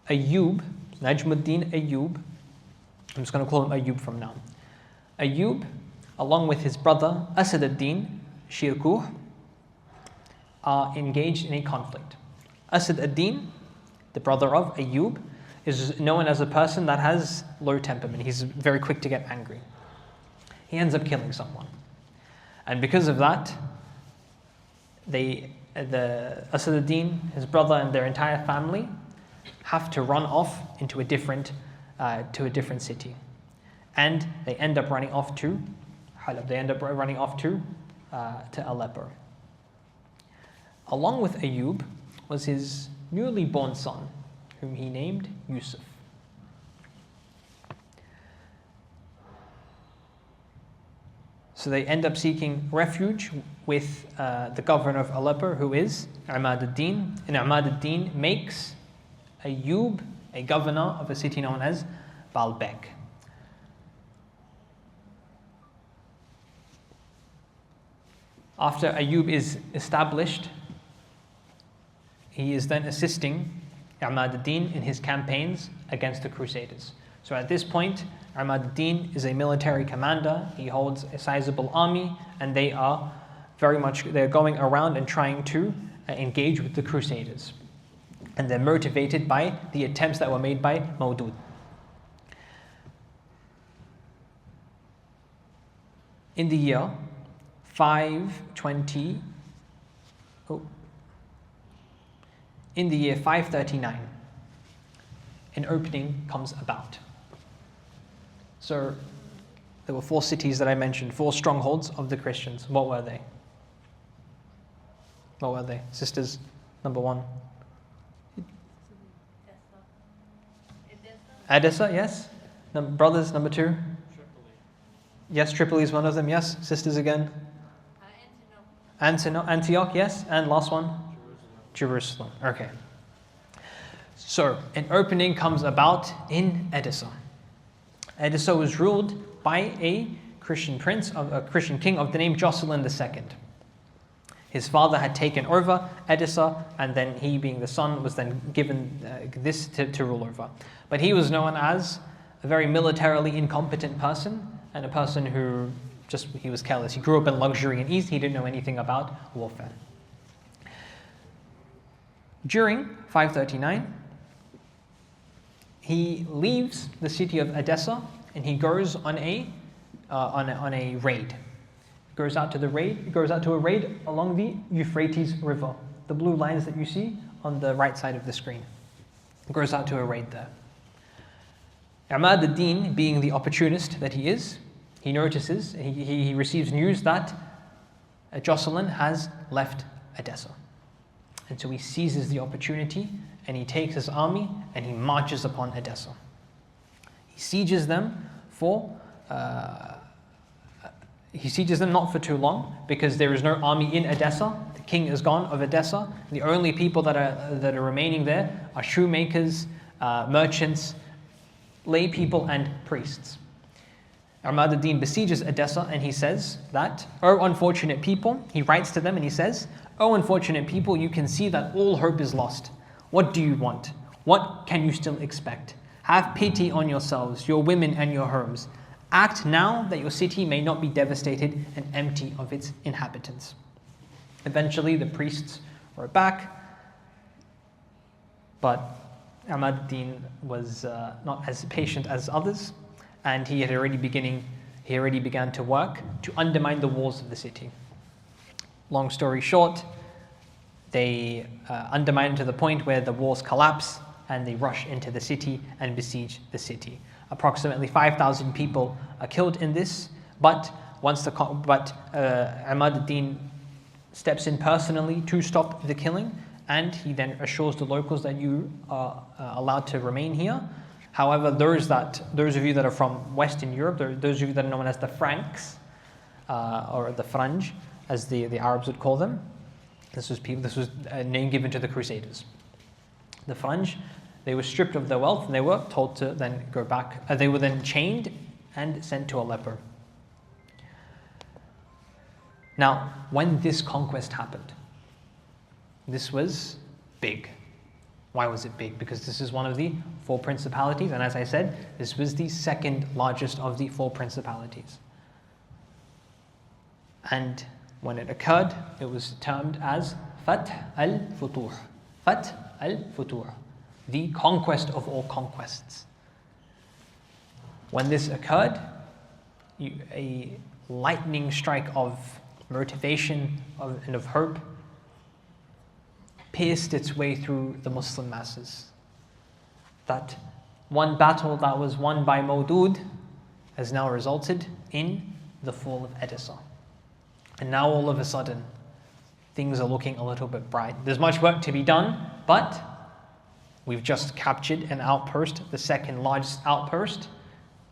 Ayyub, Najmuddin Ayyub, I'm just going to call him Ayyub from now. Ayyub, along with his brother Asad-ad-Din Shirkuh, are engaged in a conflict. Asad-ad-Din, the brother of Ayyub, is known as a person that has low temperament. He's very quick to get angry. He ends up killing someone. And because of that, the Asad-ad-Din, his brother, and their entire family have to run off into a different city. And they end up running off to Halab. They end up running off to Aleppo. Along with Ayyub was his newly born son, whom he named Yusuf. So they end up seeking refuge with the governor of Aleppo, who is Imad-ad-Din. And Imad-ad-Din makes Ayyub a governor of a city known as Baalbek. After Ayyub is established, he is then assisting Imad-ad-Din in his campaigns against the Crusaders. So at this point, Imad-ad-Din is a military commander. He holds a sizable army, and they're going around and trying to engage with the Crusaders. And they're motivated by the attempts that were made by Mawdud. In the year 539, an opening comes about. So there were 4 cities that I mentioned, 4 strongholds of the Christians. What were they? What were they? Sisters, number 1. Edessa, yes. Brothers, number 2. Yes, Tripoli is one of them. Yes, sisters again. Antioch, yes. And last one? Jerusalem. Okay. So an opening comes about in Edessa. Edessa was ruled by a Christian king of the name Jocelyn II. His father had taken over Edessa, and then he, being the son, was then given this to rule over. But he was known as a very militarily incompetent person, and a person who he was careless. He grew up in luxury and ease. He didn't know anything about warfare. During 539, he leaves the city of Edessa and he goes on a raid. Goes out to a raid along the Euphrates River, the blue lines that you see on the right side of the screen. Goes out to a raid there. Imad-ad-Din, being the opportunist that he is, he notices, he receives news that Jocelyn has left Edessa. And so he seizes the opportunity and he takes his army and he marches upon Edessa. He sieges them not for too long, because there is no army in Edessa. The king is gone of Edessa. The only people that are remaining there are shoemakers, merchants, lay people, and priests. Imad-ad-Din besieges Edessa and he says that, "O unfortunate people," he writes to them and he says, "O unfortunate people, you can see that all hope is lost. What do you want? What can you still expect? Have pity on yourselves, your women and your homes. Act now that your city may not be devastated and empty of its inhabitants." Eventually the priests were back, but Imad-ad-Din was not as patient as others, and he already began to work to undermine the walls of the city. Long story short, they undermine to the point where the walls collapse and they rush into the city and besiege the city. Approximately 5,000 people are killed in this, but Imad-ad-Din steps in personally to stop the killing, and he then assures the locals that you are allowed to remain here. However, those of you that are from Western Europe, those of you that are known as the Franks, or the Franj, as the Arabs would call them, this was a name given to the Crusaders. The Franj, they were stripped of their wealth and they were told to then go back. They were then chained and sent to Aleppo. Now, when this conquest happened, this was big. Why was it big? Because this is one of the 4 principalities, and as I said, this was the second largest of the 4 principalities. And when it occurred, it was termed as Fath al-Futuh. Fath al-Futuh, the conquest of all conquests. When this occurred, a lightning strike of motivation and of hope pierced its way through the Muslim masses. That one battle that was won by Mawdud has now resulted in the fall of Edessa. And now all of a sudden, things are looking a little bit bright. There's much work to be done, but we've just captured an outpost, the second largest outpost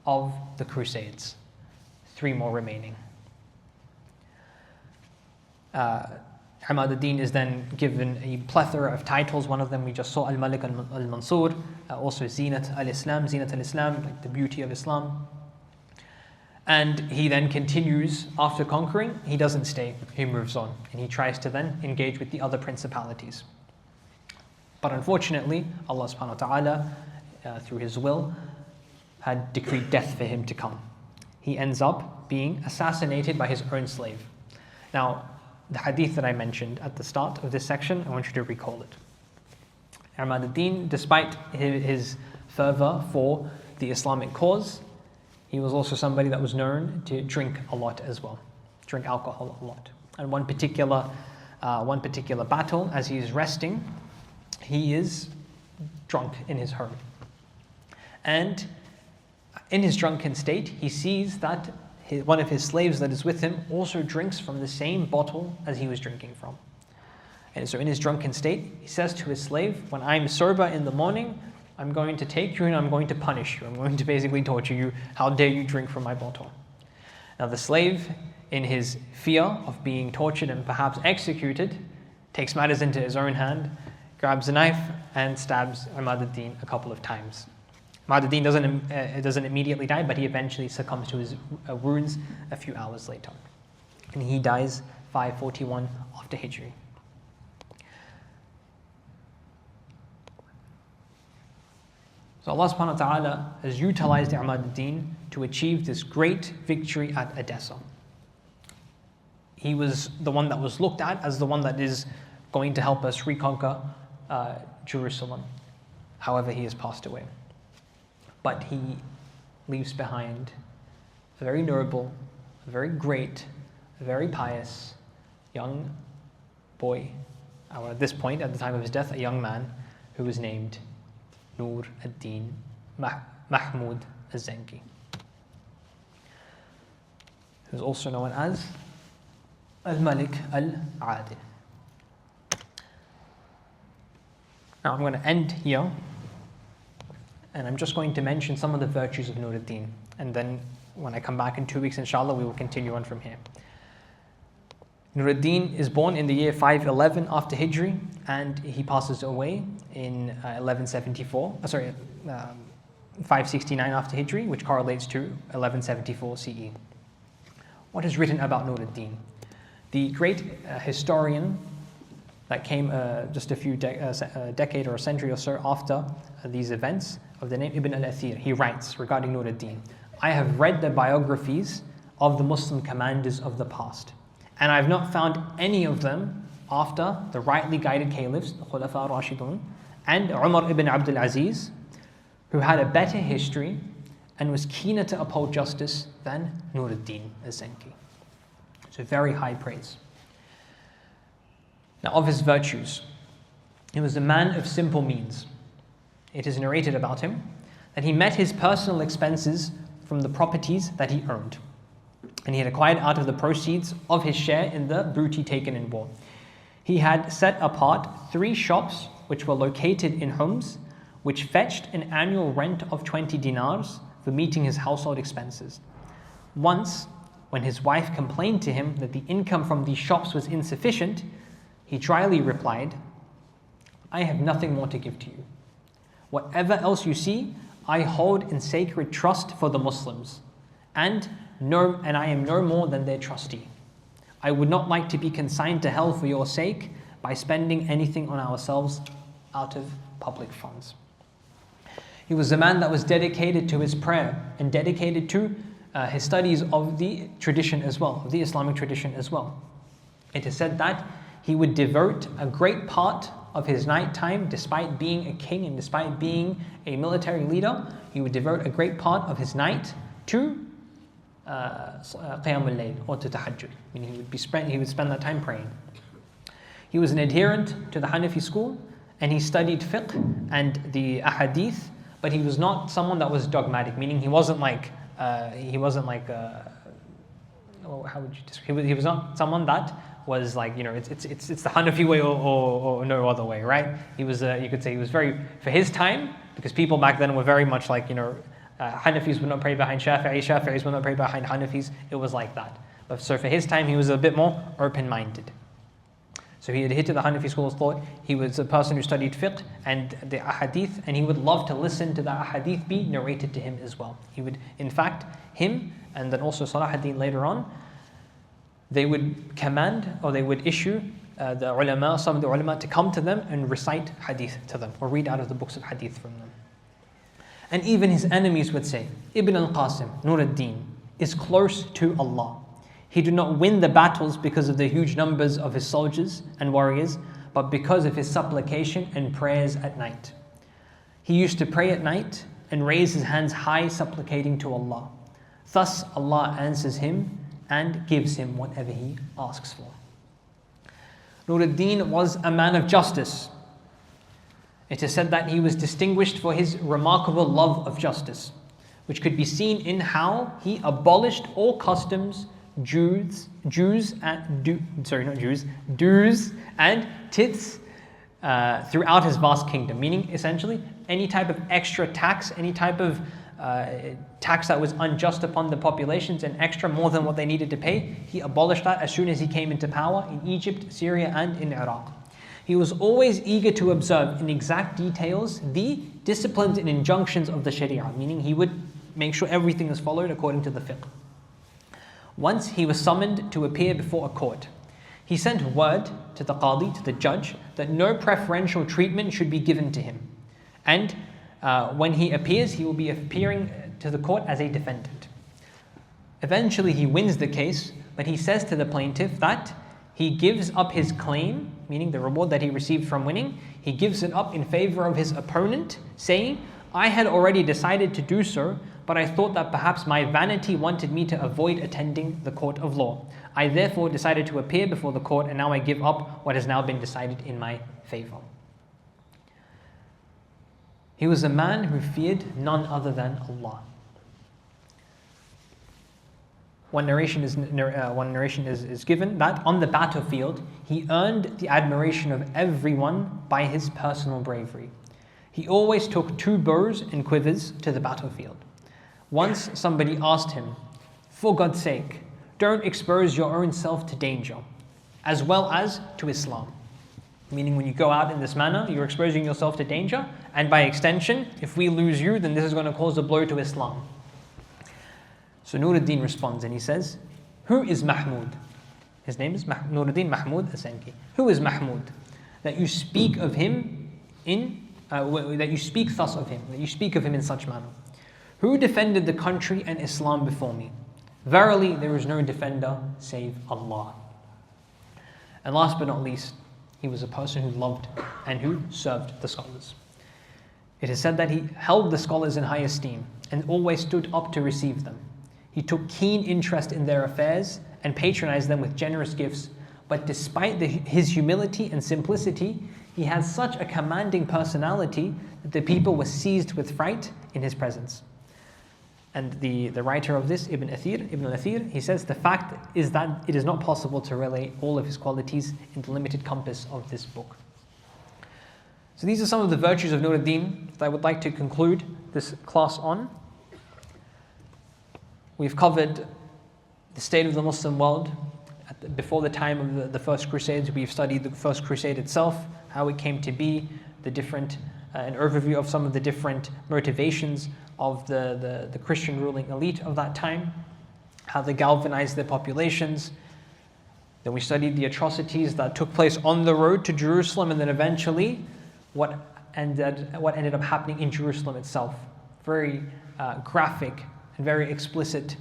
of the Crusades. 3 more remaining. Ahmad-ad-Din is then given a plethora of titles. One of them we just saw, Al-Malik al-Mansur, also Zinat al-Islam, like the beauty of Islam. And he then continues after conquering. He doesn't stay, he moves on, and he tries to then engage with the other principalities. But unfortunately, Allah subhanahu wa ta'ala, through His will, had decreed death for him to come. He ends up being assassinated by his own slave. Now, the hadith that I mentioned at the start of this section, I want you to recall it. Ahmad-ad-Din, despite his fervor for the Islamic cause, he was also somebody that was known to drink a lot as well, drink alcohol a lot. And one particular battle, as he is resting, he is drunk in his home. And in his drunken state, he sees that one of his slaves that is with him also drinks from the same bottle as he was drinking from. And so in his drunken state, he says to his slave, when I'm sober in the morning, I'm going to take you and I'm going to punish you. I'm going to basically torture you. How dare you drink from my bottle? Now the slave, in his fear of being tortured and perhaps executed, takes matters into his own hand, grabs a knife and stabs Ahmad-ad-Din a couple of times. Ahmad-ad-Din doesn't immediately die, but he eventually succumbs to his wounds a few hours later. And he dies 541 after Hijri. So Allah subhanahu wa ta'ala has utilized Ahmad-ad-Din to achieve this great victory at Edessa. He was the one that was looked at as the one that is going to help us reconquer Jerusalem. However, he has passed away. But he leaves behind a very noble, a very great, a very pious young boy, or at this point, at the time of his death, a young man who was named Nur ad-Din Mahmud al-Zanki, who is also known as Al-Malik al-Adil. Now I'm going to end here, and I'm just going to mention some of the virtues of Nur ad-Din, and then when I come back in 2 weeks, inshallah, we will continue on from here. Nur ad-Din is born in the year 511 after Hijri, and he passes away in 569 after Hijri, which correlates to 1174 CE. What is written about Nur ad-Din? The great historian that came just a few decade or a century or so after these events, of the name Ibn al-Athir, he writes regarding Nur ad-Din, I have read the biographies of the Muslim commanders of the past, and I have not found any of them after the rightly guided caliphs, the Khulafa Rashidun, and Umar ibn Abdul Aziz, who had a better history and was keener to uphold justice than Nur ad-Din al-Zanki. So very high praise. Now of his virtues, he was a man of simple means. It is narrated about him that he met his personal expenses from the properties that he owned, and he had acquired out of the proceeds of his share in the booty taken in war. He had set apart 3 shops which were located in Homs, which fetched an annual rent of 20 dinars for meeting his household expenses. Once, when his wife complained to him that the income from these shops was insufficient, he dryly replied, I have nothing more to give to you. Whatever else you see, I hold in sacred trust for the Muslims, and I am no more than their trustee. I would not like to be consigned to hell for your sake by spending anything on ourselves out of public funds. He was a man that was dedicated to his prayer and dedicated to his studies of the tradition as well, of the Islamic tradition as well. It is said that he would devote a great part of his night time, despite being a king and despite being a military leader, he would devote a great part of his night to Qiyam al-Layl, or to Tahajjud. I mean, he would spend that time praying. He was an adherent to the Hanafi school, and he studied fiqh and the ahadith, but he was not someone that was dogmatic, meaning he wasn't like how would you describe? He was not someone that was like, it's the Hanafi way or no other way, right? He was, you could say he was very, for his time, because people back then were very much like, Hanafis would not pray behind Shafi'is would not pray behind Hanafis. It was like that. But so for his time, he was a bit more open-minded. So he adhered to the Hanafi school of thought. He was a person who studied fiqh and the ahadith, and he would love to listen to the ahadith be narrated to him as well. He would, in fact, him and then also Salahuddin later on, they would command or they would issue the ulama, some of the ulama, to come to them and recite hadith to them or read out of the books of hadith from them. And even his enemies would say, Ibn al-Qasim, Nur ad-Din, is close to Allah. He did not win the battles because of the huge numbers of his soldiers and warriors, but because of his supplication and prayers at night. He used to pray at night and raise his hands high, supplicating to Allah. Thus Allah answers him and gives him whatever he asks for. Nur ad-Din was a man of justice. It is said that he was distinguished for his remarkable love of justice, which could be seen in how he abolished all customs, dues and tithes throughout his vast kingdom. Meaning, essentially, any type of extra tax, any type of tax that was unjust upon the populations and extra more than what they needed to pay, he abolished that as soon as he came into power in Egypt, Syria, and in Iraq. He was always eager to observe in exact details the disciplines and injunctions of the Sharia, meaning he would make sure everything is followed according to the fiqh. Once he was summoned to appear before a court. He sent word to the qadi, to the judge, that no preferential treatment should be given to him. And when he appears, he will be appearing to the court as a defendant. Eventually he wins the case, but he says to the plaintiff that he gives up his claim, meaning the reward that he received from winning, he gives it up in favor of his opponent, saying, I had already decided to do so, but I thought that perhaps my vanity wanted me to avoid attending the court of law. I therefore decided to appear before the court, and now I give up what has now been decided in my favor. He was a man who feared none other than Allah. One narration is given that on the battlefield, he earned the admiration of everyone by his personal bravery. He always took 2 bows and quivers to the battlefield. Once somebody asked him, for God's sake, don't expose your own self to danger, as well as to Islam. Meaning when you go out in this manner, you're exposing yourself to danger, and by extension, if we lose you, then this is going to cause a blow to Islam. So Nur ad-Din responds and he says, who is Mahmud? His name is Nur ad-Din Mahmud Asenki. Who is Mahmud? That you speak of him that you speak thus of him, that you speak of him in such manner. Who defended the country and Islam before me? Verily, there is no defender save Allah. And last but not least, he was a person who loved and who served the scholars. It is said that he held the scholars in high esteem and always stood up to receive them. He took keen interest in their affairs and patronized them with generous gifts, but despite his humility and simplicity, he had such a commanding personality that the people were seized with fright in his presence. And the writer of this, Ibn al-Athir, he says, the fact is that it is not possible to relate all of his qualities in the limited compass of this book. So these are some of the virtues of Nur ad-Din that I would like to conclude this class on. We've covered the state of the Muslim world before the time of the First Crusades. We've studied the First Crusade itself, how it came to be, the different, an overview of some of the different motivations of the Christian ruling elite of that time, how they galvanized their populations. Then we studied the atrocities that took place on the road to Jerusalem, and then eventually what ended up happening in Jerusalem itself. Very graphic and very explicit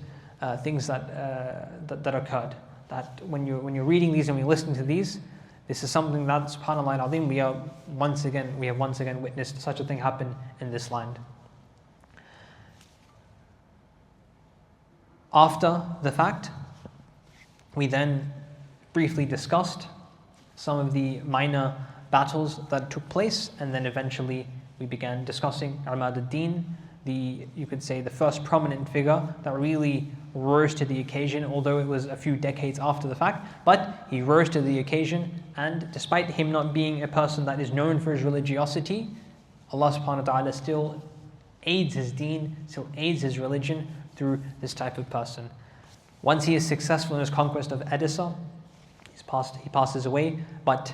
things that occurred. That when you're reading these and when you're listening to these, this is something that, subhanAllah al-Azim, we have once again witnessed such a thing happen in this land. After the fact, we then briefly discussed some of the minor battles that took place, and then eventually we began discussing Imad ad-Din, you could say the first prominent figure that really rose to the occasion, although it was a few decades after the fact, but he rose to the occasion, and despite him not being a person that is known for his religiosity, Allah subhanahu wa ta'ala still aids his deen, still aids his religion through this type of person. Once he is successful in his conquest of Edessa, he passes away, but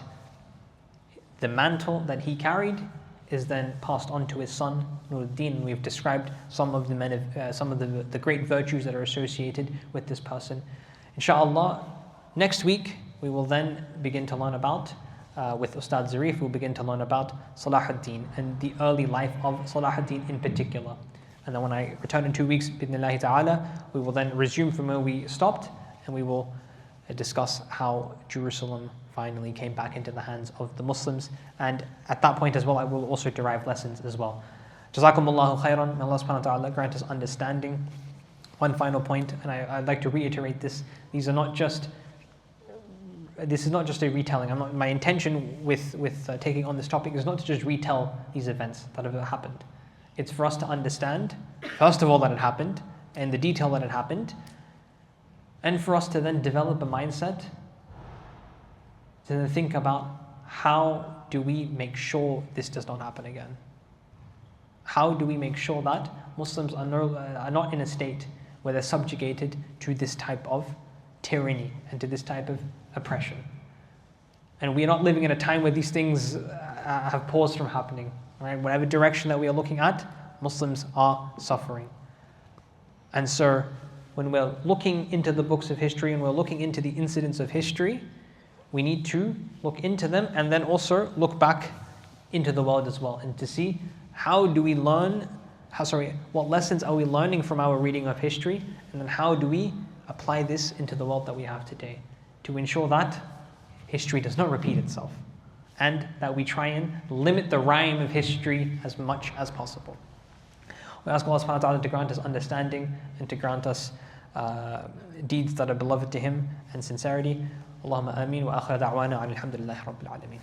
the mantle that he carried is then passed on to his son Nuruddin. We've described some of the great virtues that are associated with this person. Inshallah, next week we will then begin to learn about, with Ustad Zarif, we'll begin to learn about Salahuddin and the early life of Salahuddin in particular. And then when I return in 2 weeks, bidnillahi ta'ala, we will then resume from where we stopped, and we will discuss how Jerusalem finally came back into the hands of the Muslims. And at that point as well, I will also derive lessons as well. Jazakumullahu khairan. May Allah subhanahu wa ta'ala grant us understanding. One final point, and I'd like to reiterate this. This is not just a retelling. My intention with taking on this topic is not to just retell these events that have happened. It's for us to understand, first of all, that it happened, and the detail that it happened, and for us to then develop a mindset to then think about how do we make sure this does not happen again? How do we make sure that Muslims are not in a state where they're subjugated to this type of tyranny and to this type of oppression? And we are not living in a time where these things have paused from happening. Right? Whatever direction that we are looking at, Muslims are suffering. And so, when we're looking into the books of history and we're looking into the incidents of history, we need to look into them and then also look back into the world as well, and to see how do we learn, what lessons are we learning from our reading of history, and then how do we apply this into the world that we have today to ensure that history does not repeat itself, and that we try and limit the rhyme of history as much as possible. We ask Allah subhanahu wa ta'ala to grant us understanding and to grant us deeds that are beloved to Him and sincerity. Allahumma ameen wa akhir da'wana alhamdulillahi rabbil alameen.